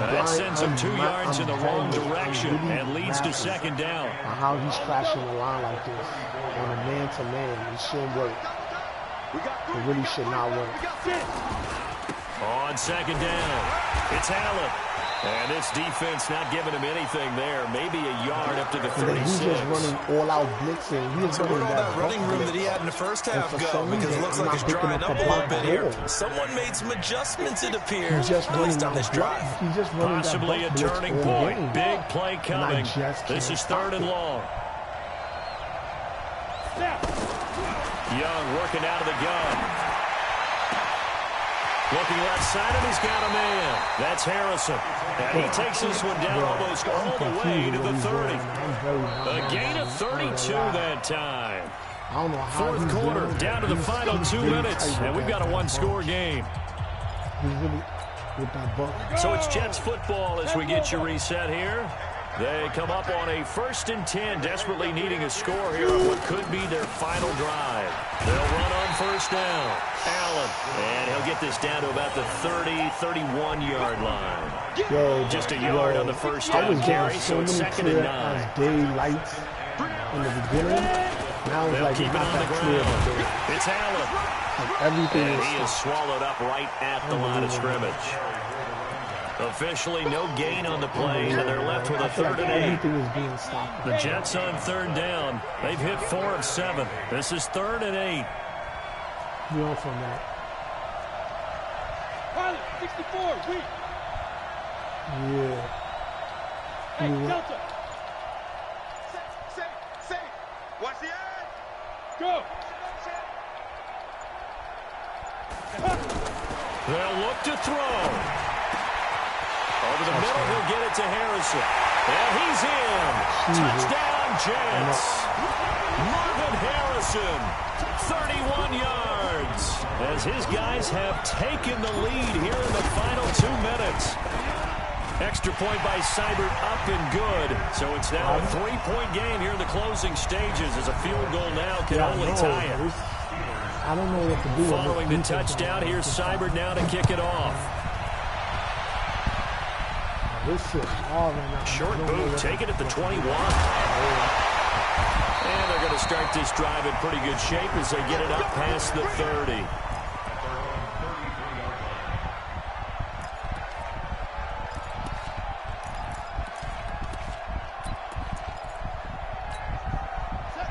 Speaker 2: That sends him 2 yards in the wrong direction and leads to second down.
Speaker 3: How he's crashing the line like this on a man-to-man, it shouldn't work. It really should not work.
Speaker 2: On second down, it's Allen. And this defense not giving him anything there. Maybe a yard up to the 36.
Speaker 3: He's just running all-out blitzing.
Speaker 1: So where'd all that running room that he had in the first half go? Because it looks like it's drying up a little bit here. Someone made some adjustments, it appears, at least on this drive.
Speaker 2: Possibly a turning point. Big play coming. This is third and long. Young working out of the gun. Looking left side, and he's got a man. That's Harrison. And he takes this one down almost all the way to the 30. A gain of 32 that time. Fourth quarter, down to the final 2 minutes, and we've got a one-score game.
Speaker 3: With that buck.
Speaker 2: So it's Jets football as we get you reset here. They come up on a 1st and 10, desperately needing a score here on what could be their final drive. They'll run on 1st down. Allen, and he'll get this down to about the 30, 31-yard line. Just a yard on the 1st down carry, so it's 2nd and 9.
Speaker 3: Daylights in the beginning. Now it's like
Speaker 2: keep it on the ground. It's Allen.
Speaker 3: Like everything
Speaker 2: and he is swallowed up right at the line of scrimmage. Officially no gain on the play, and they're left with a 3rd and 8.
Speaker 3: Everything is being stopped.
Speaker 2: The Jets on 3rd down. They've hit 4 of 7. This is 3rd and 8.
Speaker 3: Be on from that.
Speaker 4: Pilot, 64, weak.
Speaker 3: Yeah.
Speaker 4: Hey, Delta. Say. Watch the eye. Go.
Speaker 2: They'll look to throw. Over the middle, he'll get it to Harrison. And he's in. Touchdown, Jets. Marvin Harrison, 31 yards. As his guys have taken the lead here in the final 2 minutes. Extra point by Seibert up and good. So it's now a 3-point game here in the closing stages as a field goal now can only tie it.
Speaker 3: I don't know what to do.
Speaker 2: Following the touchdown, here's Seibert now to kick it off. Short move, take it at the 21. And they're going to start this drive in pretty good shape as they get it up past the 30.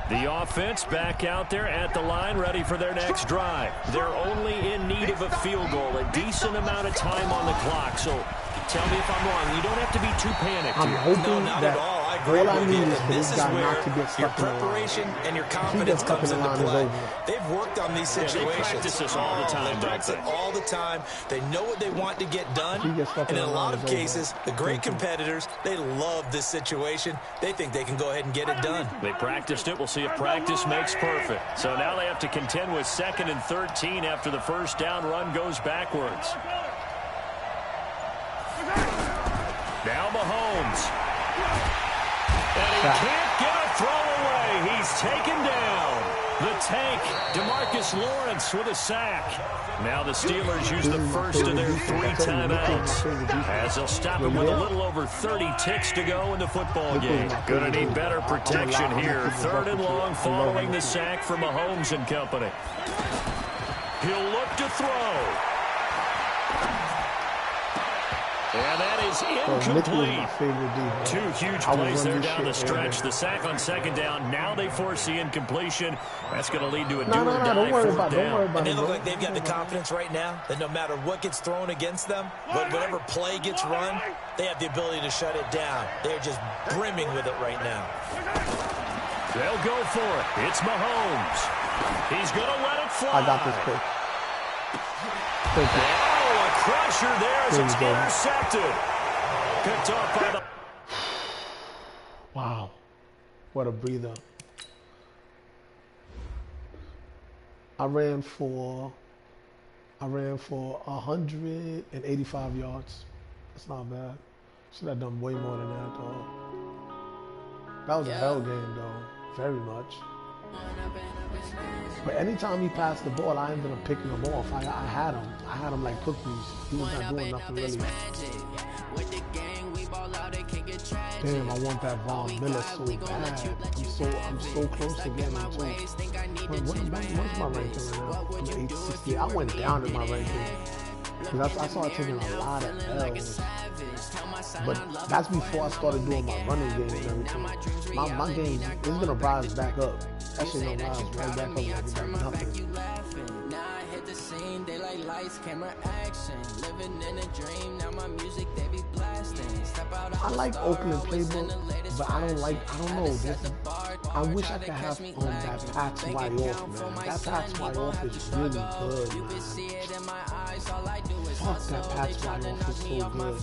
Speaker 2: The offense back out there at the line, ready for their next drive. They're only in need of a field goal, a decent amount of time on the clock. So tell me if I'm wrong. You don't have to be too panicked
Speaker 3: I'm
Speaker 2: here.
Speaker 3: hoping
Speaker 1: not
Speaker 3: that
Speaker 1: at all. I agree
Speaker 3: all I
Speaker 1: with
Speaker 3: need
Speaker 1: you.
Speaker 3: is for this guy not to get
Speaker 1: your
Speaker 3: stuck in the line.
Speaker 1: preparation and your confidence comes into play. They've worked on these situations.
Speaker 2: They practice this all the time,
Speaker 1: They practice it all the time. They know what they want to get done. And in a lot of cases, the great competitors, they love this situation. They think they can go ahead and get it done.
Speaker 2: They practiced it. We'll see if practice makes perfect. So now they have to contend with 2nd and 13 after the 1st down run goes backwards. Now Mahomes. And he can't get a throw away. He's taken down. The tank, DeMarcus Lawrence with a sack. Now the Steelers use the first of their 3 timeouts as they'll stop him with a little over 30 ticks to go in the football game. Going to need better protection here. 3rd and long following the sack from Mahomes and company. He'll look to throw. And that is incomplete. 2 huge plays there down the stretch. The sack on 2nd down. Now they force the incompletion. That's going to lead to a do-or-die 4th down.
Speaker 1: And they look like they've got the confidence right now that no matter what gets thrown against them, whatever play gets run, they have the ability to shut it down. They're just brimming with it right now.
Speaker 2: They'll go for it. It's Mahomes. He's going to let it fly.
Speaker 3: I got this pick. Thank you.
Speaker 2: Oh, a crusher there as it's intercepted. Picked off by the...
Speaker 3: Wow. What a breather. I ran for 185 yards. That's not bad. Should have done way more than that, though. That was a hell game, though. Very much. But anytime he passed the ball, I ended up picking him off. I had him like cookies. He was not doing nothing really. Damn, I want that Von Miller so bad. I'm so close to getting him too. What's my ranking right now? I'm 860. I went down in my ranking. Because I started taking a lot of L's. But that's before I started doing my running game and everything. My game is going to rise back up. That shit going to rise right back up like nothing. I like Oakland playbook, but I don't know. I wish I could have that Pats wide off, man. That Pats wide off is really good, man. Fuck, that Pats wide off is so good.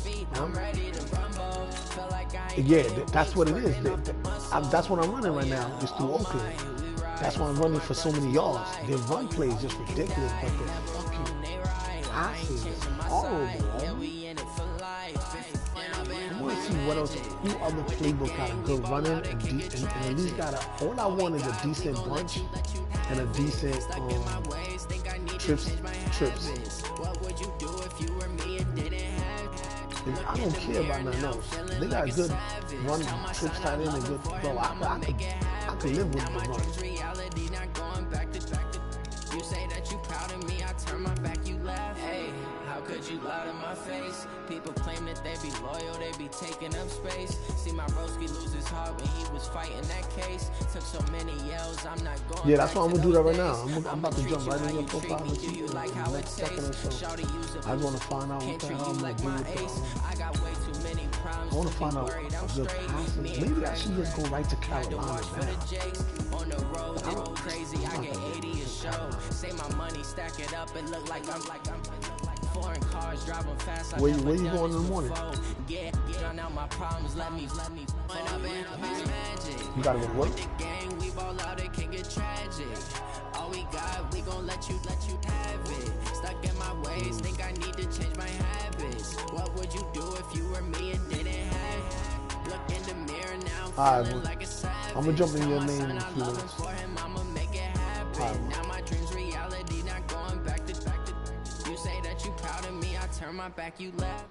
Speaker 3: Yeah, that's what it is. That's what I'm running right now, is through Oakland. That's why I'm running for so many yards. Their run play is just ridiculous, but their fucking passes is horrible, man. to see what else, who other playbook got a good running and at least got a. All I want is a decent bunch and a decent trips. And I don't care about nothing else. They got good run, trips tight end and good. Bro, I could live with the run.
Speaker 7: You say that you proud of me, I turn my back, you laugh. Hey, how could you lie to my face? People claim that they be loyal, they be taking up space. See my broski lose his heart when he was fighting that case. Took so many yells, I'm not going.
Speaker 3: Yeah, that's why I'm gonna do that right now. I'm about to jump right in your profile and see you
Speaker 7: like how it tastes.
Speaker 3: I just want to find out what the hell I'm gonna do with
Speaker 7: I got way too many problems.
Speaker 3: I want to find out a good passes. Maybe I should just go right to Carolina now.
Speaker 7: On the road, they go crazy. I get 80 a show. Say my money, stack it up, and look like I'm foreign cars driving fast.
Speaker 3: Where you going in the morning?
Speaker 7: Yeah, drown out my problems. Let me.
Speaker 3: You gotta go to work.
Speaker 7: The gang, we ball out, it can get tragic. All we got, we gon' let you have it. Stuck in my ways, think I need to change my habits. What would you do if you were me and didn't have it? Look in the mirror now, feeling like a savage.
Speaker 3: I'm gonna jump in your name in a few minutes.
Speaker 7: I'ma make it happen. Now my dreams reality, not going back to. You say that you proud of me, I turn my back, you laugh.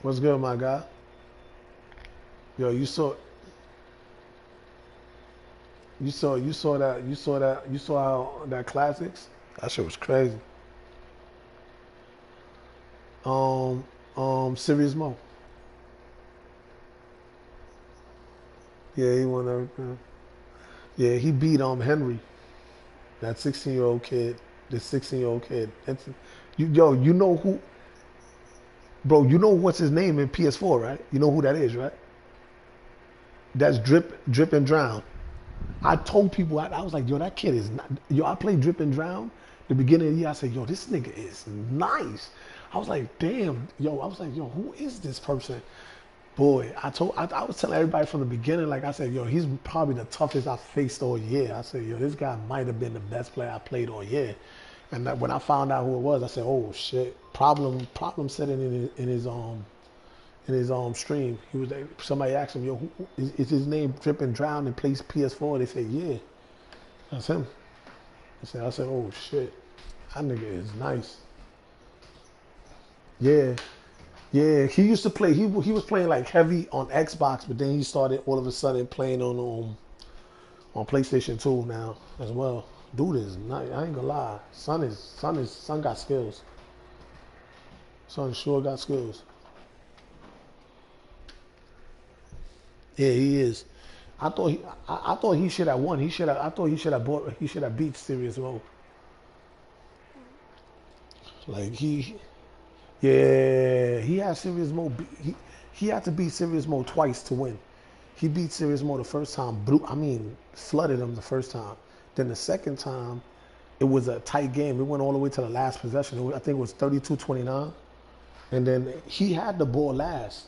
Speaker 3: What's good, my guy? Yo, you saw that classics? That shit was crazy. Serious Mo. Yeah, he won everything. Yeah, he beat Henry, that 16-year-old kid. The 16-year-old kid. You know who? Bro, you know what's his name in PS4, right? You know who that is, right? That's Drip and Drown. I told people, I was like, yo, that kid is not. Yo, I played Drip and Drown. The beginning of the year, I said, yo, this nigga is nice. I was like, damn, yo, who is this person? Boy, I was telling everybody from the beginning, like I said, yo, he's probably the toughest I faced all year. I said, yo, this guy might have been the best player I played all year. And when I found out who it was, I said, "Oh shit!" Problem said it in his stream. He was like, somebody asked him, "Yo, who, is his name Drip and Drown and plays PS4?" They said, "Yeah, that's him." I said, "Oh shit, that nigga is nice." Yeah. He used to play. He was playing like heavy on Xbox, but then he started all of a sudden playing on PlayStation 2 now as well. Dude is nice. I ain't gonna lie. Son got skills. Son sure got skills. Yeah, he is. I thought he should have won. He should have beat Serious Mo. Like he had Serious Mo. He had to beat Serious Mo twice to win. He beat Serious Mo the first time. Flooded him the first time. Then the second time, it was a tight game. It went all the way to the last possession. I think it was 32-29. And then he had the ball last.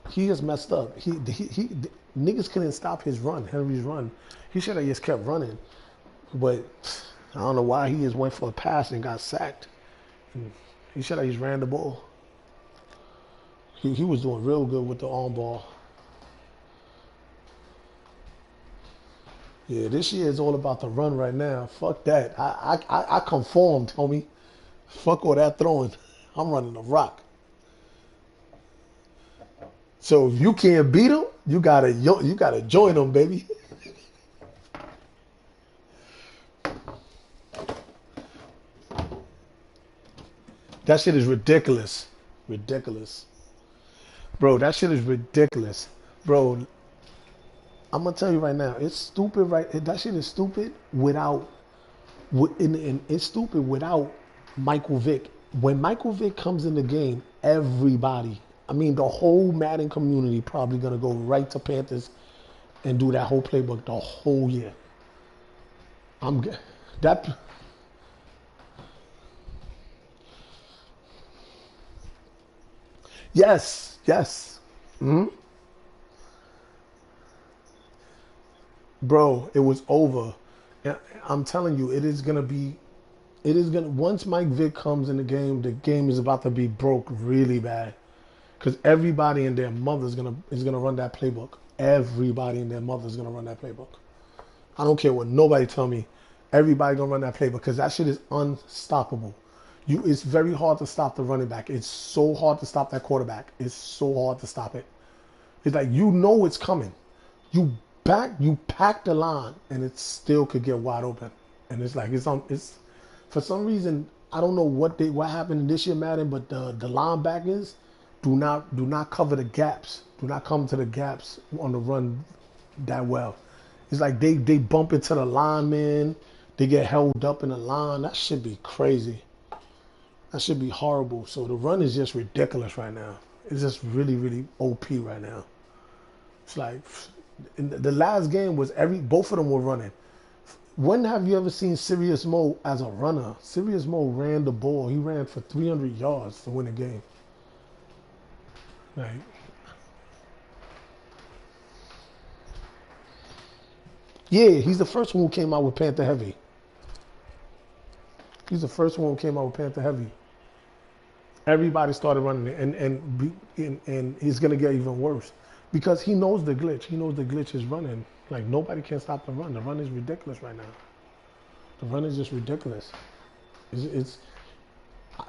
Speaker 3: He just messed up. Niggas couldn't stop his run, Henry's run. He should have just kept running. But I don't know why he just went for a pass and got sacked. He should have just ran the ball. He was doing real good with the arm ball. Yeah, this year is all about the run right now. Fuck that. I conformed, homie. Fuck all that throwing. I'm running the rock. So if you can't beat them, you gotta join them, baby. That shit is ridiculous. Ridiculous. Bro, that shit is ridiculous. Bro, I'm gonna tell you right now, it's stupid, right? That shit is stupid without it's stupid without Michael Vick. When Michael Vick comes in the game, everybody I mean, the whole Madden community probably gonna go right to Panthers and do that whole playbook the whole year. That. Yes, yes. Bro, it was over. I'm telling you, once Mike Vick comes in the game is about to be broke really bad. Because everybody and their mother is gonna run that playbook. Everybody and their mother is gonna run that playbook. I don't care what nobody tell me. Everybody gonna run that playbook because that shit is unstoppable. It's very hard to stop the running back. It's so hard to stop that quarterback. It's so hard to stop it. It's like it's coming. You pack the line and it still could get wide open. And it's like it's for some reason I don't know what happened this year, Madden, but the linebackers do not cover the gaps. Do not come to the gaps on the run that well. It's like they bump into the linemen. They get held up in the line. That should be crazy. That should be horrible. So the run is just ridiculous right now. It's just really, really OP right now. It's like the last game was both of them were running. When have you ever seen Serious Mo as a runner? Serious Mo ran the ball. He ran for 300 yards to win a game. Like, yeah, he's the first one who came out with Panther Heavy. He's the first one who came out with Panther Heavy. Everybody started running it, and it's gonna get even worse because he knows the glitch. He knows the glitch is running. Like nobody can stop the run. The run is ridiculous right now. The run is just ridiculous. It's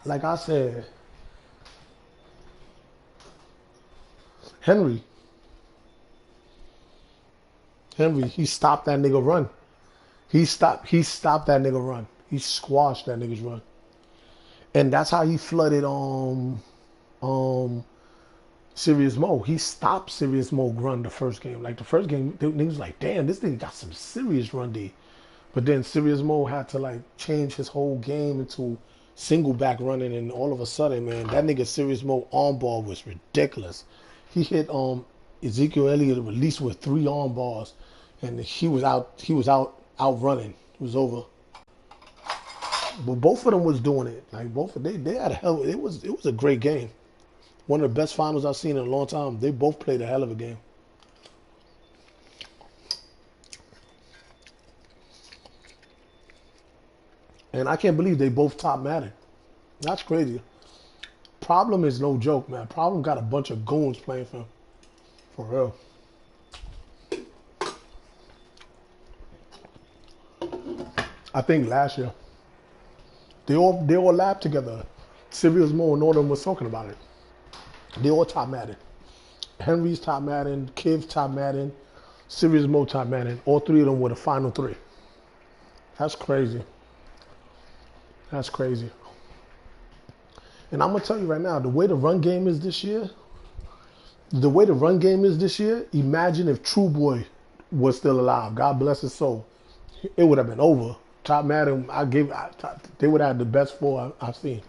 Speaker 3: like I said, Henry, he stopped that nigga run. He stopped that nigga run. He squashed that nigga's run. And that's how he flooded Serious Mo. He stopped Serious Mo run the first game. Like the first game, niggas was like, damn, this thing got some serious run D. But then Serious Mo had to like change his whole game into single back running, and all of a sudden, man, that nigga Serious Mo arm ball was ridiculous. He hit Ezekiel Elliott released with 3 arm balls, and he was out running. It was over. But both of them was doing it. Like they had a hell. It was a great game. One of the best finals I've seen in a long time. They both played a hell of a game. And I can't believe they both top Madden. That's crazy. Problem is no joke, man. Problem got a bunch of goons playing for him. For real. I think last year. They all labbed together. Serious Mo and all of them was talking about it. They all top Madden. Henry's top Madden, Kiv's top Madden, Serious Mo top Madden. All 3 of them were the final 3. That's crazy. That's crazy. And I'm gonna tell you right now, the way the run game is this year, imagine if True Boy was still alive. God bless his soul. It would have been over. Top Madden, they would have had the best 4 I've seen.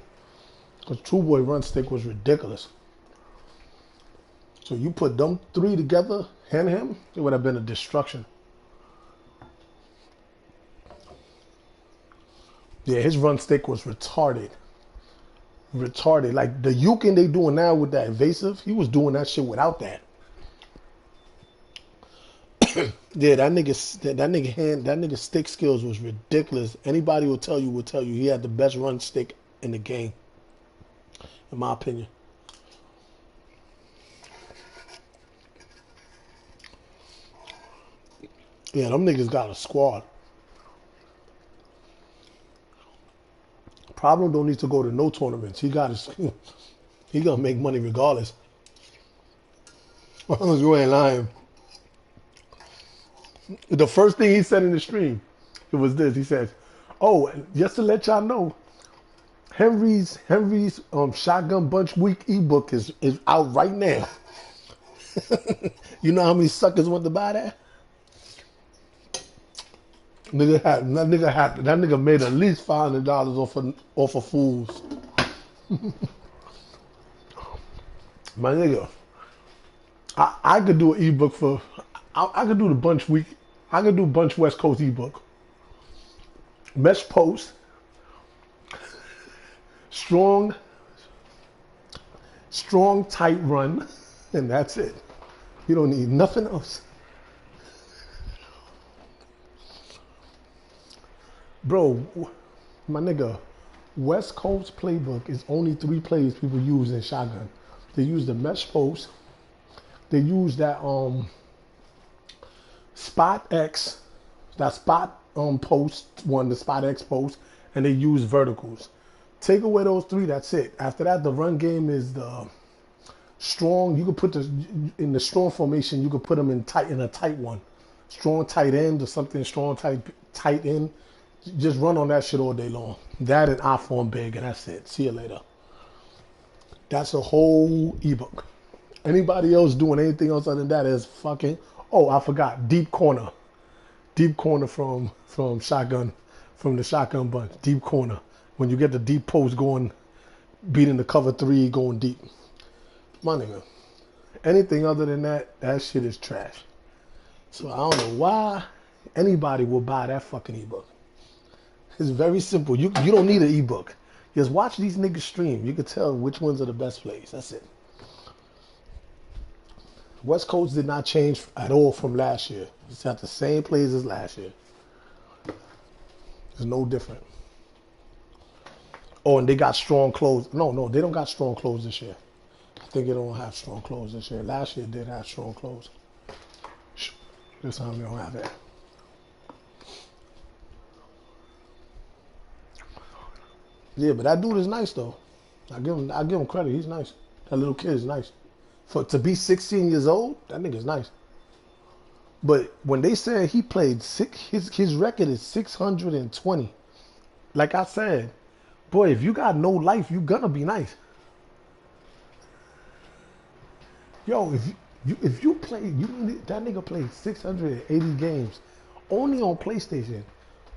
Speaker 3: Because True Boy run stick was ridiculous. So you put them 3 together, him, it would have been a destruction. Yeah, his run stick was retarded. Like the Yukin they doing now with that evasive, he was doing that shit without that. Yeah, that nigga stick skills was ridiculous. Anybody will tell you he had the best run stick in the game, in my opinion. Yeah, them niggas got a squad. Problem don't need to go to no tournaments. He got his. He gonna make money regardless. As long as you ain't lying. The first thing he said in the stream, it was this. He says, "Oh, just to let y'all know, Henry's Shotgun Bunch Week ebook is out right now." You know how many suckers want to buy that? That nigga made at least $500 off of fools. My nigga, I could do an ebook for, I could do the bunch week, I could do bunch West Coast ebook. Mesh post, strong tight run, and that's it. You don't need nothing else. Bro, my nigga, West Coast playbook is only 3 plays people use in shotgun. They use the mesh post, they use that spot X, that spot post one, the spot X post, and they use verticals. Take away those 3, that's it. After that, the run game is the strong. You could put in the strong formation. You could put them in a tight one, strong tight end or something. Strong tight end. Just run on that shit all day long. That and I form big, and that's it. See you later. That's a whole ebook. Anybody else doing anything else other than that is fucking. Oh, I forgot. Deep corner from shotgun, from the shotgun bunch. Deep corner. When you get the deep post going, beating the cover 3, going deep. My nigga. Anything other than that, that shit is trash. So I don't know why anybody will buy that fucking ebook. It's very simple. You don't need an ebook. Just watch these niggas stream. You can tell which ones are the best plays. That's it. West Coast did not change at all from last year. It's got the same plays as last year. It's no different. Oh, and they got strong clothes. No, they don't got strong clothes this year. I think they don't have strong clothes this year. Last year did have strong clothes. This time they don't have it. Yeah, but that dude is nice though. I give him credit. He's nice. That little kid is nice. To be 16 years old, that nigga's nice. But when they said he played his record is 620. Like I said, boy, if you got no life, you gonna be nice. Yo, if you play, that nigga played 680 games only on PlayStation.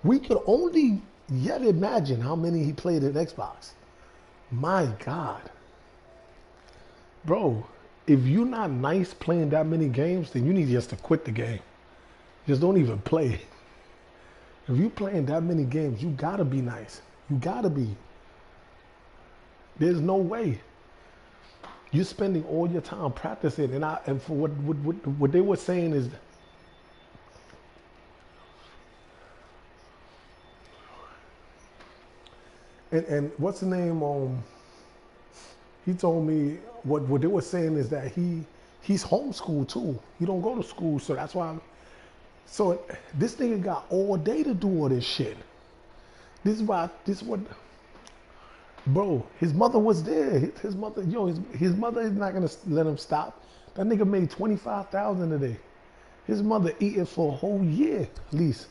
Speaker 3: We could only yet imagine how many he played at Xbox. My God. Bro, if you're not nice playing that many games, then you need just to quit the game. Just don't even play. If you're playing that many games, you gotta be nice. You gotta be. There's no way. You're spending all your time practicing, and for what they were saying is, and what's the name? He told me what they were saying is that he's homeschooled too. He don't go to school, so that's why. So this nigga got all day to do all this shit. This is what. Bro, his mother was there. His mother is not gonna let him stop. That nigga made $25,000 a day. His mother eating for a whole year at least.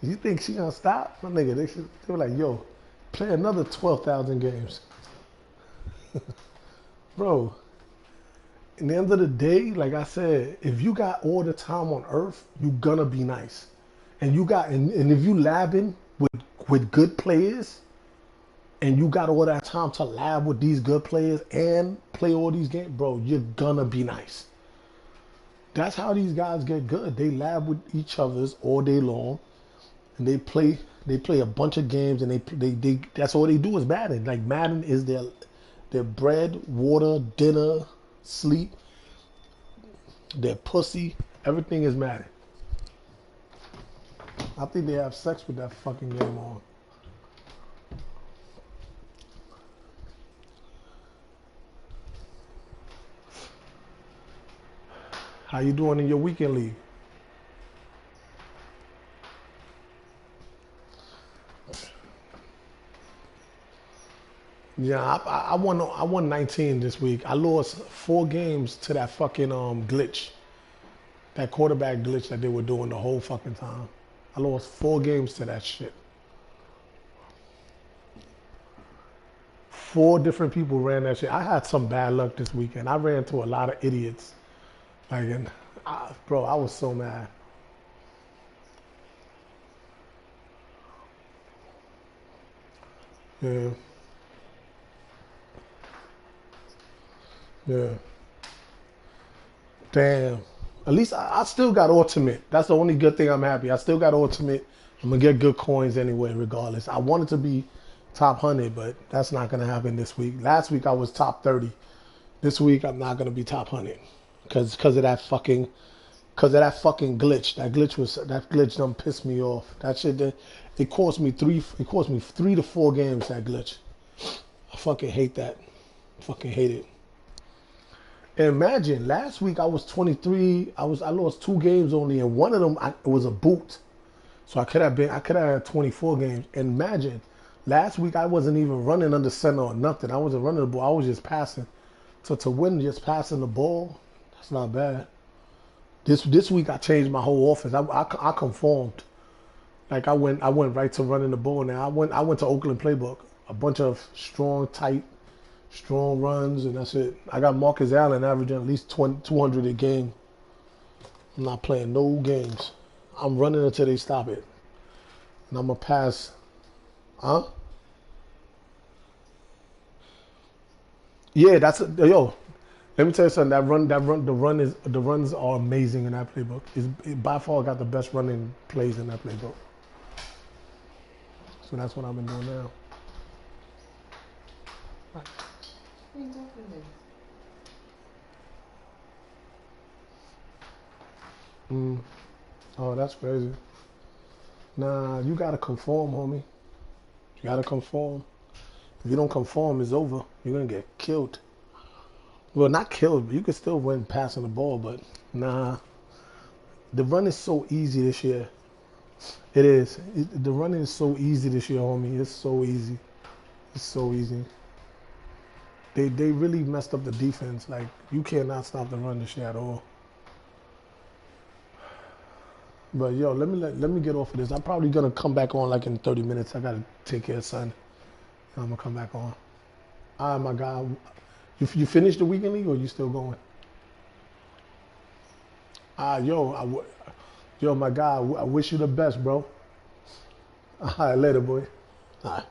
Speaker 3: You think she gonna stop? My nigga, they were like, yo, play another 12,000 games. Bro, in the end of the day, like I said, if you got all the time on earth, you gonna be nice. And and if you labbing with good players, and you got all that time to lab with these good players and play all these games, bro, you're gonna be nice. That's how these guys get good. They lab with each other's all day long, and they play a bunch of games, and they that's all they do is Madden. Like Madden is their bread, water, dinner, sleep, their pussy, everything is Madden. I think they have sex with that fucking game on. How you doing in your weekend league? Yeah, I won 19 this week. I lost 4 games to that fucking glitch. That quarterback glitch that they were doing the whole fucking time. I lost 4 games to that shit. 4 different people ran that shit. I had some bad luck this weekend. I ran to a lot of idiots. Bro, I was so mad. Yeah. Yeah. Damn. At least I still got ultimate. That's the only good thing I'm happy. I still got ultimate. I'm going to get good coins anyway, regardless. I wanted to be top 100, but that's not going to happen this week. Last week I was top 30. This week I'm not going to be top 100 because of that fucking glitch. That glitch done pissed me off. That shit, it cost me 3 to 4 games, that glitch. I fucking hate that. I fucking hate it. And imagine, last week I was 23. I lost 2 games only, and one of them it was a boot. So I could have had 24 games. And imagine, last week I wasn't even running under center or nothing. I wasn't running the ball. I was just passing. So to win just passing the ball, that's not bad. This week I changed my whole offense. I conformed. Like I went right to running the ball now. I went to Oakland playbook. A bunch of strong, tight, strong runs, and that's it. I got Marcus Allen averaging at least 200 a game. I'm not playing no games. I'm running until they stop it. And I'm going to pass. Huh? Yeah, yo, let me tell you something. The runs are amazing in that playbook. It by far got the best running plays in that playbook. So that's what I've been doing now. Oh, that's crazy. Nah, you gotta conform, homie. You gotta conform. If you don't conform, it's over. You're gonna get killed. Well, not killed, but you can still win passing the ball, but nah. The run is so easy this year. It is. The running is so easy this year, homie. It's so easy. It's so easy. They really messed up the defense. Like, you cannot stop the run this year at all. But yo, let me get off of this. I'm probably gonna come back on like in 30 minutes. I gotta take care of son. I'm gonna come back on. All right, my guy. You finished the weekend league or you still going? Yo, my guy. I wish you the best, bro. All right, later, boy. All right.